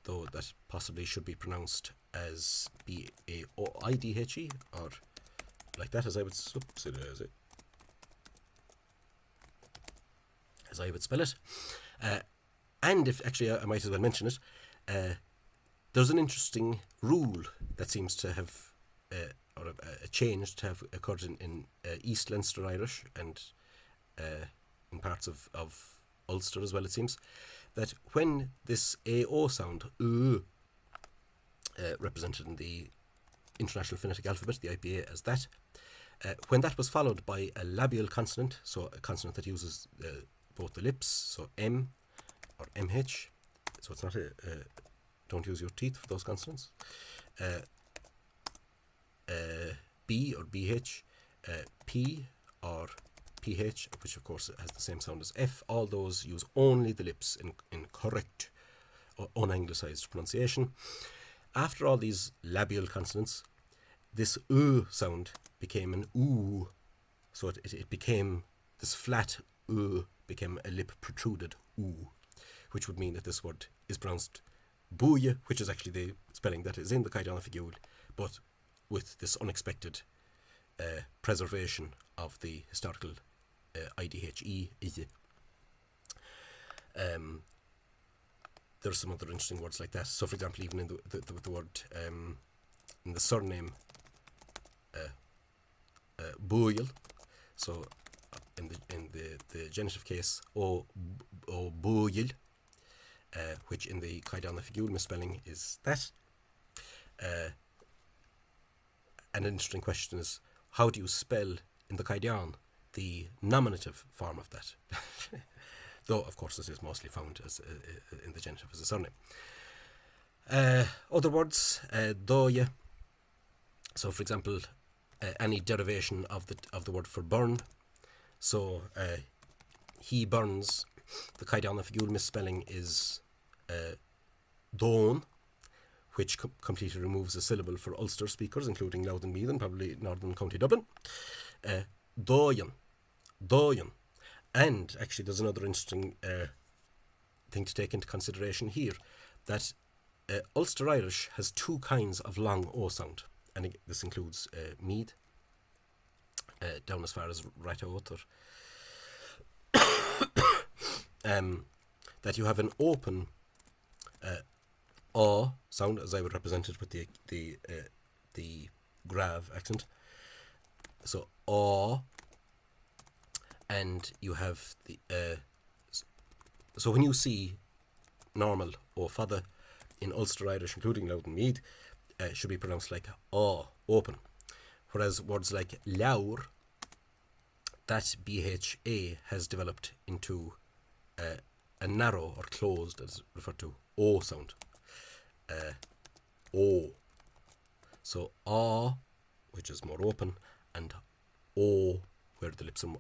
though that possibly should be pronounced as B-A-O-I-D-H-E, or like that, as I would spell it. And if actually I might as well mention it, there's an interesting rule that seems to have, or a change to have occurred in East Leinster Irish and in parts of Ulster as well, it seems, that when this AO sound, represented in the International Phonetic Alphabet, the IPA, as that, when that was followed by a labial consonant, so a consonant that uses both the lips, so M or MH, so it's not don't use your teeth for those consonants, B or BH, P or PH, which of course has the same sound as F, all those use only the lips in correct or unanglicised pronunciation. After all these labial consonants, this sound became an oo, so it became, this flat became a lip protruded oo, which would mean that this word is pronounced búile, which is actually the spelling that is in the Caighdeán Oifigiúil, but with this unexpected preservation of the historical IDHE. There's some other interesting words like that. So, for example, even in the word in the surname búil, so in the genitive case o búil, which in the Caighdeán Oifigiúil misspelling is that. An interesting question is, how do you spell in the Caighdeán the nominative form of that? Though, of course, this is mostly found as in the genitive as a surname. Other words, dóibh. So, for example, any derivation of the word for burn. So, he burns. The Caighdeán Oifigiúil misspelling is dón, which completely removes a syllable for Ulster speakers, including Louth and Meath and probably Northern County Dublin. Dóibh. And actually, there's another interesting thing to take into consideration here, that Ulster Irish has two kinds of long O sound, and this includes Meath, down as far as Rataotar. That you have an open O sound, as I would represent it with the grave accent. So O. And you have the so when you see normal O fada in Ulster Irish, including Louth and Meath, should be pronounced like O, open. Whereas words like leabhar, that BHA has developed into a narrow or closed, as referred to, O sound. O. So O, which is more open, and O, where the lips are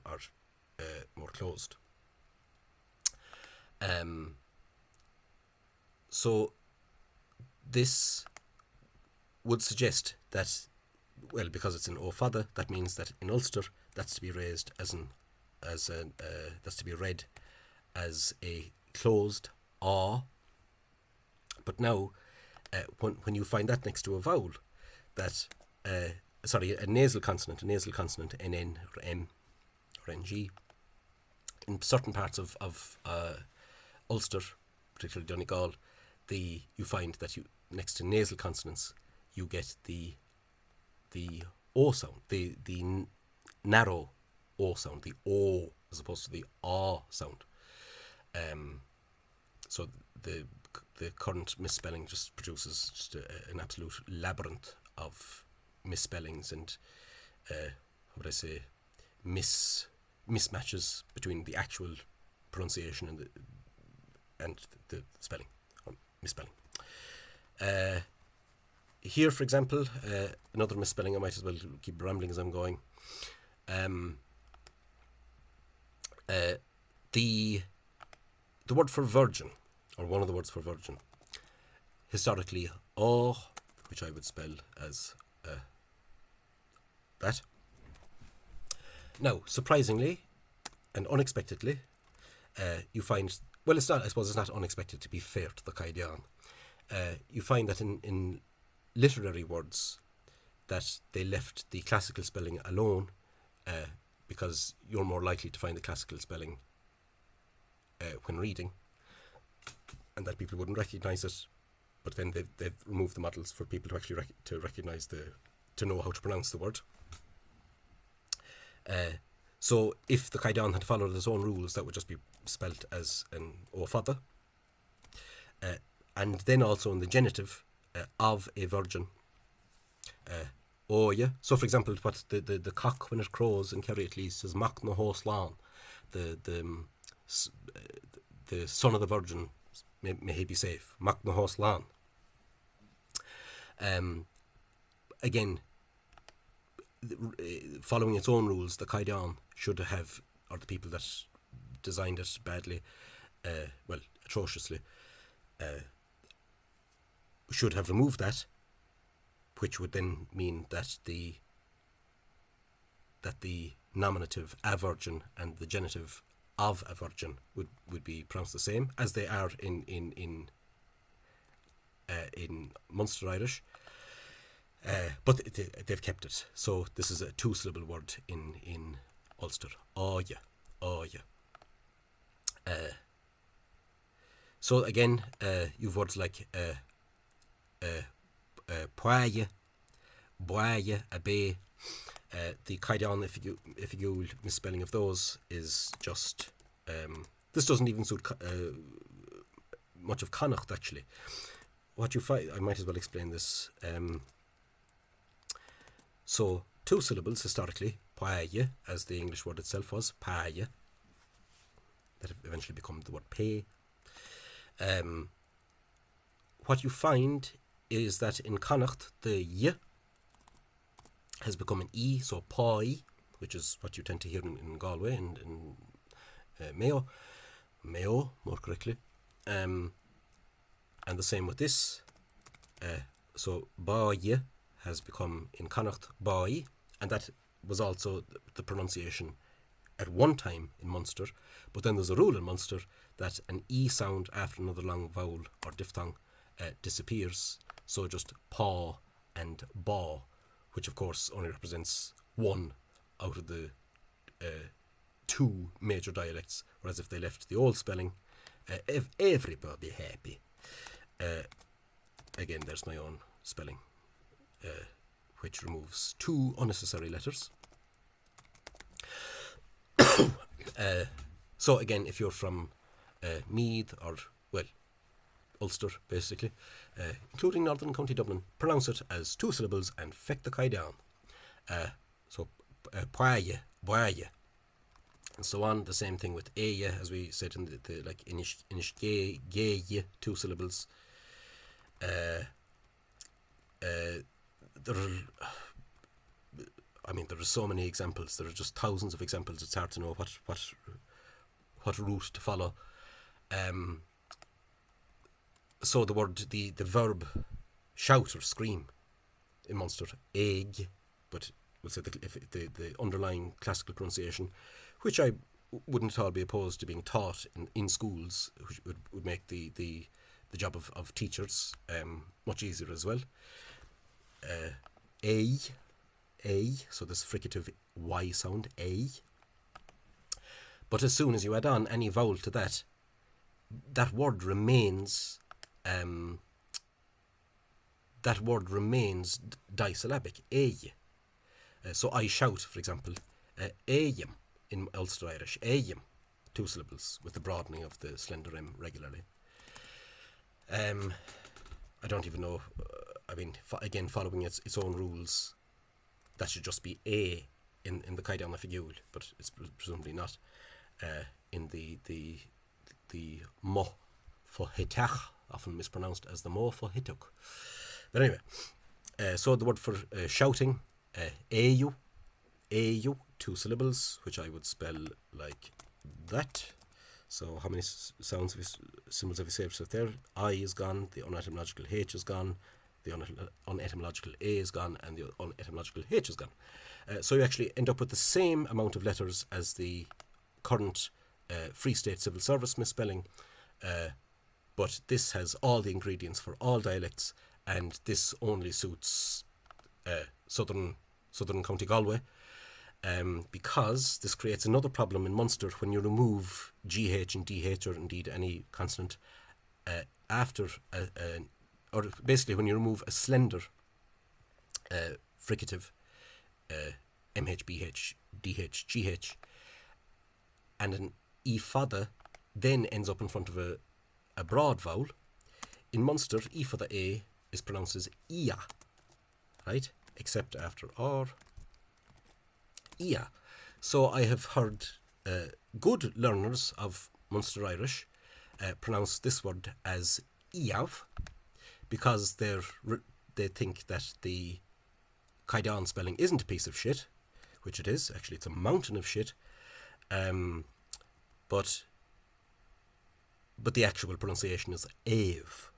more closed. So this would suggest that, well, because it's an O fada, that means that in Ulster that's to be raised that's to be read as a closed A. But now, when you find that next to a vowel, that a nasal consonant, NN or M or NG, in certain parts of Ulster, particularly Donegal, you find that next to nasal consonants you get the O sound, the narrow O sound, the O, as opposed to the A sound. So the current misspelling just produces just an absolute labyrinth of misspellings and mismatches between the actual pronunciation and the spelling or misspelling. Here, for example, another misspelling. I might as well keep rambling as I'm going. The word for virgin, or one of the words for virgin, historically, which I would spell as that. Now, surprisingly and unexpectedly, you find, well, it's not. I suppose it's not unexpected, to be fair to the Caighdeán. You find that in literary words that they left the classical spelling alone, because you're more likely to find the classical spelling when reading, and that people wouldn't recognise it. But then they've removed the models for people to actually recognise to know how to pronounce the word. So if the Caighdeán had followed its own rules, that would just be spelt as an O fada. And then also in the genitive, of a virgin, óia. So, for example, what the cock, when it crows in Kerry at least, is Mach na Hósláán, the son of the virgin, may he be safe, Mach na Hósláán. Again, following its own rules, the Caighdeán should have, or the people that designed it badly, atrociously, should have removed that, which would then mean that the nominative a virgin and the genitive of a virgin would be pronounced the same, as they are in in Munster Irish. But they've kept it. So this is a two-syllable word in Ulster. Oh yeah. So again, you've words like poaille, boaille, abe. The Caighdeán Oifigiúil misspelling of those is just... this doesn't even suit much of Connacht, actually. What you find... I might as well explain this. So, two syllables, historically, poaille, as the English word itself was, paille, that have eventually become the word pay. What you find is that in Connacht, the y has become an e, so poi, which is what you tend to hear in Galway and in Mayo, more correctly. And the same with this. So boy has become in Connacht boy, and that was also the pronunciation at one time in Munster. But then there's a rule in Munster that an e sound after another long vowel or diphthong disappears. So just paw and baw, which of course only represents one out of the two major dialects, whereas if they left the old spelling, everybody happy. Again, there's my own spelling, which removes two unnecessary letters. So again, if you're from Meath or, well, Ulster, basically, including Northern County Dublin, pronounce it as two syllables and feck the Caighdeán. So, poaille, boaille, and so on. The same thing with aye, as we said in the like inish gay, two syllables. There are so many examples. There are just thousands of examples. It's hard to know what route to follow. So the word, the verb shout or scream in Munster, egg, but we'll say the underlying classical pronunciation, which I wouldn't at all be opposed to being taught in schools, which would make the job of teachers much easier as well. A, so this fricative Y sound, A. But as soon as you add on any vowel to that word remains disyllabic, a. So I shout, for example, ayam in Ulster Irish, ayam, two syllables with the broadening of the slender M regularly. I don't even know, again, following its own rules, that should just be a in the Caighdeán Oifigiúil, but it's presumably not in the mo for hitach, often mispronounced as the mo for hituk. But anyway, so the word for shouting, au, two syllables, which I would spell like that. So how many symbols have you saved so there? I is gone, the unetymological H is gone, the unetymological A is gone, and the unetymological H is gone. So you actually end up with the same amount of letters as the current Free State Civil Service misspelling, but this has all the ingredients for all dialects, and this only suits southern County Galway, because this creates another problem in Munster when you remove GH and DH, or indeed any consonant, after or basically when you remove a slender fricative MH, BH, DH, GH, and an E fada then ends up in front of a broad vowel. In Munster, E fada A is pronounced as ia, right? Except after or, ia. So I have heard good learners of Munster Irish pronounce this word as iav, because they think that the Caighdeán spelling isn't a piece of shit, which it is. Actually, it's a mountain of shit. But the actual pronunciation is Év.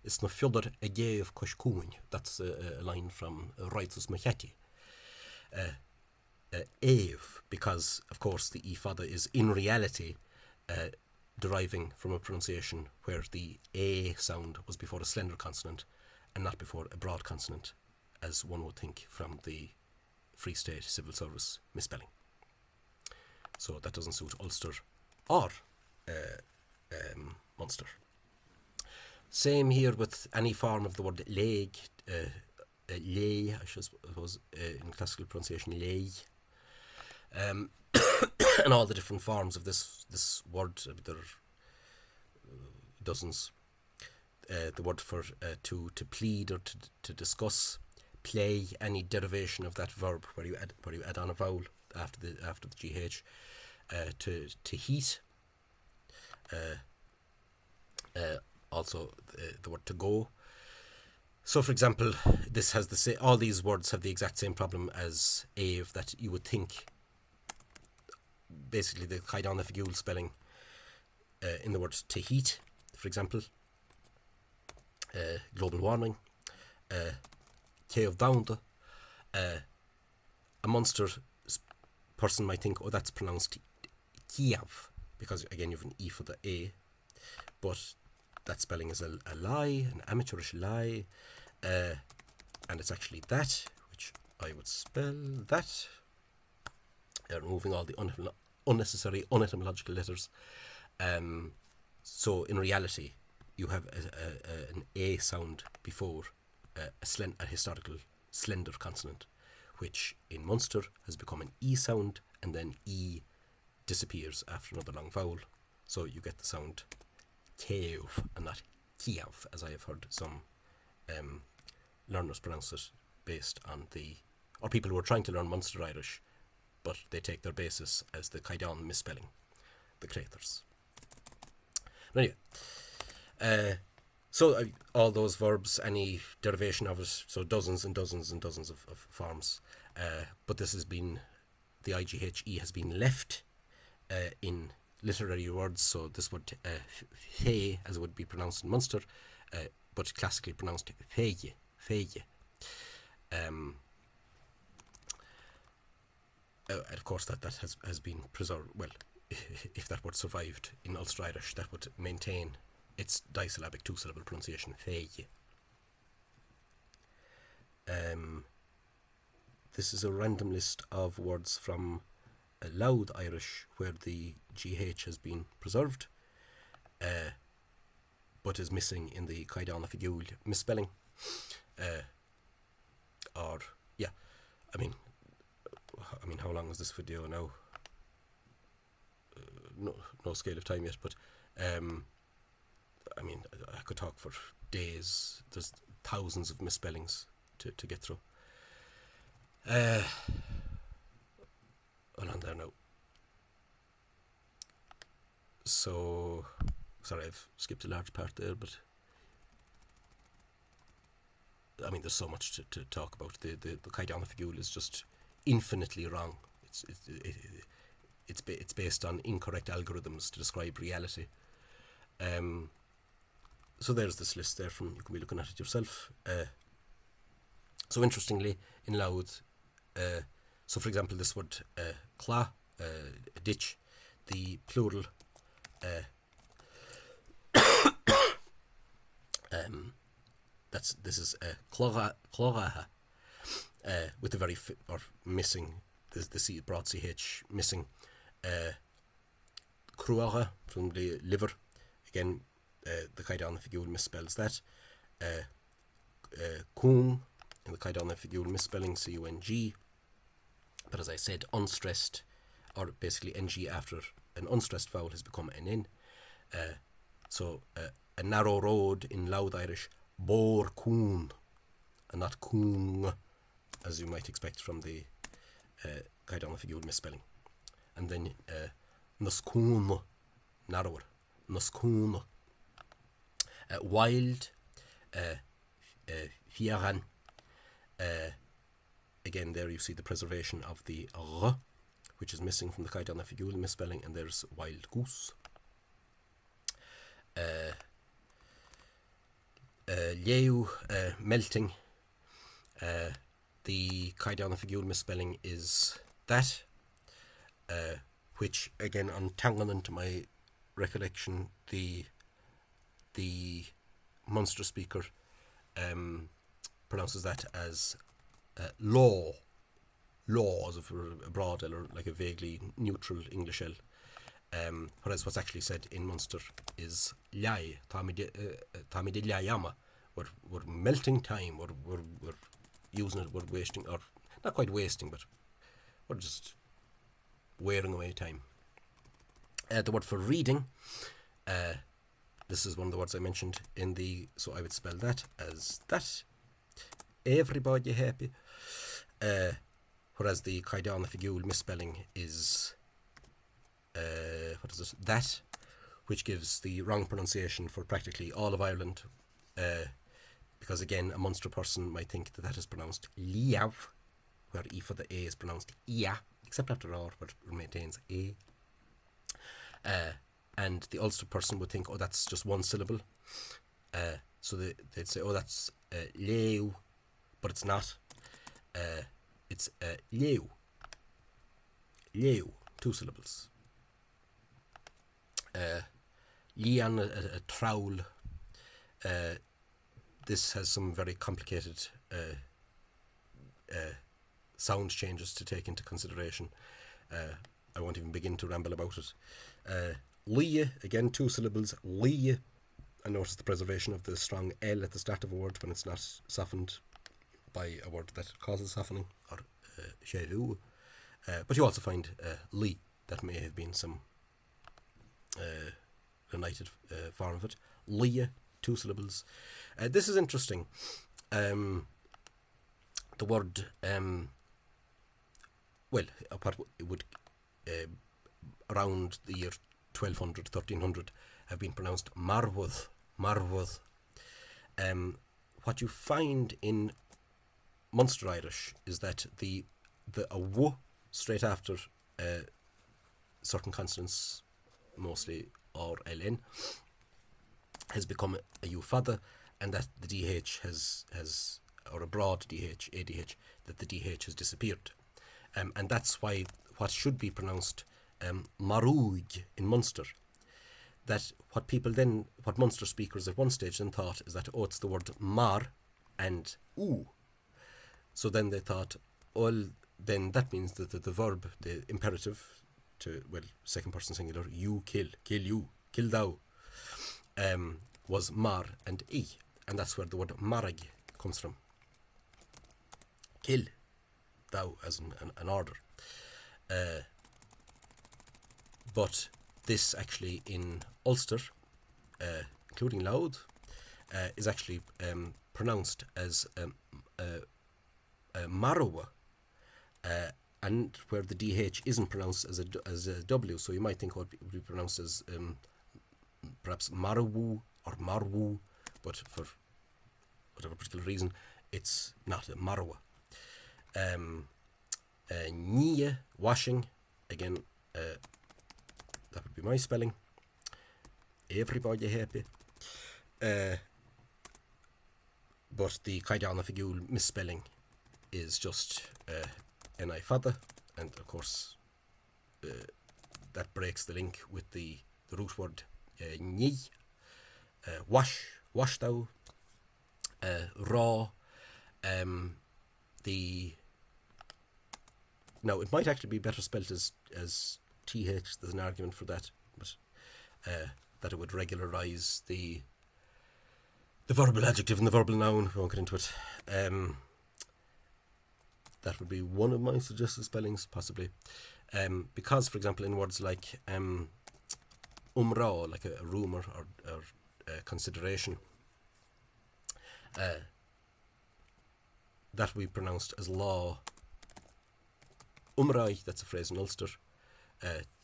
It's na fíor a géamh coscúin. That's a line from Reitz's Macheti. Év, because of course the E fada is in reality deriving from a pronunciation where the A sound was before a slender consonant and not before a broad consonant, as one would think from the Free State Civil Service misspelling. So that doesn't suit Ulster or Munster. Same here with any form of the word leg, lay, I suppose, in classical pronunciation, lay. And all the different forms of this word, there are dozens. The word for to plead or to discuss, play, any derivation of that verb where you add on a vowel after the GH, to heat. Also the word to go. So, for example, this has all these words have the exact same problem as Ave, that you would think. Basically, the Caighdeán Oifigiúil spelling in the words to heat, for example, global warming, Caighdeán, a Munster person might think, oh, that's pronounced Caighdeán, because again you have an E for the A, but that spelling is a lie, an amateurish lie, and it's actually that, which I would spell that, removing all the unnecessary unetymological letters. So in reality, you have an A sound before a historical slender consonant, which in Munster has become an E sound, and then E disappears after another long vowel. So you get the sound Caighdeán and not Caighdeán, as I have heard some learners pronounce it based on or people who are trying to learn Munster Irish, but they take their basis as the Caighdeán misspelling, the Craithers. Anyway, so all those verbs, any derivation of it, so dozens and dozens and dozens of forms, but this has been, the IGHE has been left in literary words, so this word fe, as it would be pronounced in Munster, but classically pronounced feige. And of course that has been preserved. Well, if that word survived in Ulster Irish, that would maintain its disyllabic two-syllable pronunciation, feige. This is a random list of words from Loud Irish where the GH has been preserved, but is missing in the Caighdeán Oifigiúil misspelling. I mean, how long is this video now? No scale of time yet, but I mean, I could talk for days. There's thousands of misspellings to get through. Well, on there now. So, sorry, I've skipped a large part there, but I mean, there's so much to talk about. The Caighdeán Oifigiúil is just infinitely wrong. It's based on incorrect algorithms to describe reality. So there's this list there from, you can be looking at it yourself. So interestingly, in Louth, so for example, this word clá, ditch, the plural this is clóratha, with the very or missing the C, broad CH missing. Cruara from the liver, again the Caighdeán Oifigiúil misspells that. Cún in the Caighdeán Oifigiúil misspelling CUNG, but as I said, unstressed, or basically NG after an unstressed vowel has become an N. So a narrow road in Loud Irish, bor cún, and not cún, as you might expect from the Caighdeán Oifigiúil misspelling. And then Nuscún, narrower, Nuscún. Wild, Físeán. Again, there you see the preservation of the r, which is missing from the Caighdeán Oifigiúil misspelling, and there's wild goose. Leu, melting. The Caighdeán Oifigiúil misspelling is that, which again on Tangan to my recollection, the Munster speaker pronounces that as law, as if it were a broad L or like a vaguely neutral English L. Whereas what's actually said in Munster is liai, táimid de liaiama. We're melting time, we're using it, we're wasting, or not quite wasting, but we're just wearing away time. The word for reading, this is one of the words I mentioned in so I would spell that as that. Everybody happy. Whereas the Caighdeán Oifigiúil misspelling is that, which gives the wrong pronunciation for practically all of Ireland, because again a Munster person might think that is pronounced liav, where E for the A is pronounced ia, except after R, where it maintains A. And the Ulster person would think, oh, that's just one syllable, so they'd say, oh, that's leu, but it's not. It's leu, 2 syllables. Lian, a trowel. This has some very complicated sound changes to take into consideration. I won't even begin to ramble about it. Lia, again 2 syllables. Lia, and notice the preservation of the strong L at the start of a word when it's not softened by a word that causes softening, or u.wu. But you also find li, that may have been some united form of it. Lia, 2 syllables. This is interesting. The word, apart it would around the year 1200, 1300 have been pronounced marwuth. What you find in Munster Irish is that the a-wu straight after certain consonants, mostly or ln, has become a u fada, and that the dh has or a broad dh, adh, that the dh has disappeared, and that's why what should be pronounced marúig in Munster, that what Munster speakers at one stage then thought is that, oh, it's the word mar and u. So then they thought, well, then that means that the verb, the imperative to, second person singular, you kill you, kill thou, was mar and e, and that's where the word marag comes from. Kill thou, as an order. But this actually in Ulster, including Louth, is actually pronounced as Marawa, and where the DH isn't pronounced as a W, so you might think it would be pronounced as perhaps Marawu or Marwu, but for whatever particular reason, it's not a Marawa. Nia, washing, again, that would be my spelling. Everybody happy. But the Caighdeán Oifigiúil misspelling is just ni fada, and of course that breaks the link with the root word ni, wash thou, raw. Now it might actually be better spelt as th. There's an argument for that, but that it would regularise the verbal adjective and the verbal noun. We won't get into it. That would be one of my suggested spellings, possibly. Because, for example, in words like umrá, like a rumour or consideration, that we pronounced as law. Umrá, that's a phrase in Ulster.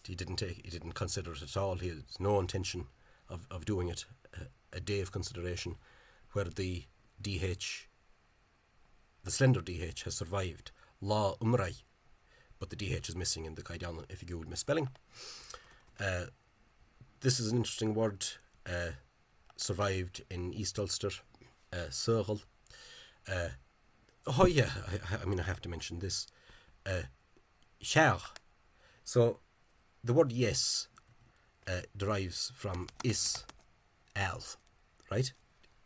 He didn't consider it at all. He had no intention of doing it. A day of consideration, where the DH, the slender DH, has survived. La umrai, but the DH is missing in the Caighdeán Oifigiúil misspelling. This is an interesting word. Survived in East Ulster. Sealadach. I have to mention this. Cheart. So the word yes derives from is, as, right?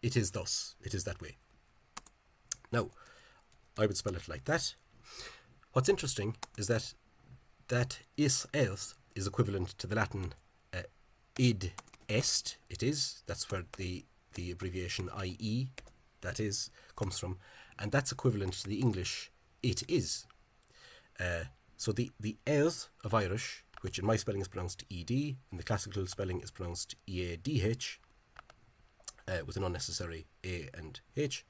It is thus. It is that way. Now, I would spell it like that. What's interesting is that is, as is equivalent to the Latin id est. It is. That's where the abbreviation IE, that is, comes from. And that's equivalent to the English it is. So the as of Irish, which in my spelling is pronounced ed, in the classical spelling is pronounced eadh, with an unnecessary a and h.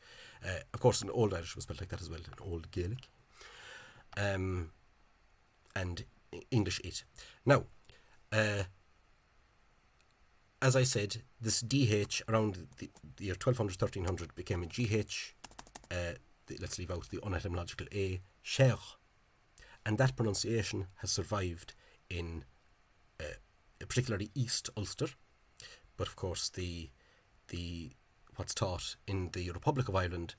Of course, in Old Irish was spelled like that as well, in Old Gaelic. And English it. Now, as I said, this DH around the year 1200, 1300 became a GH. Let's leave out the unetymological A, cheart. And that pronunciation has survived in particularly East Ulster. But of course, the what's taught in the Republic of Ireland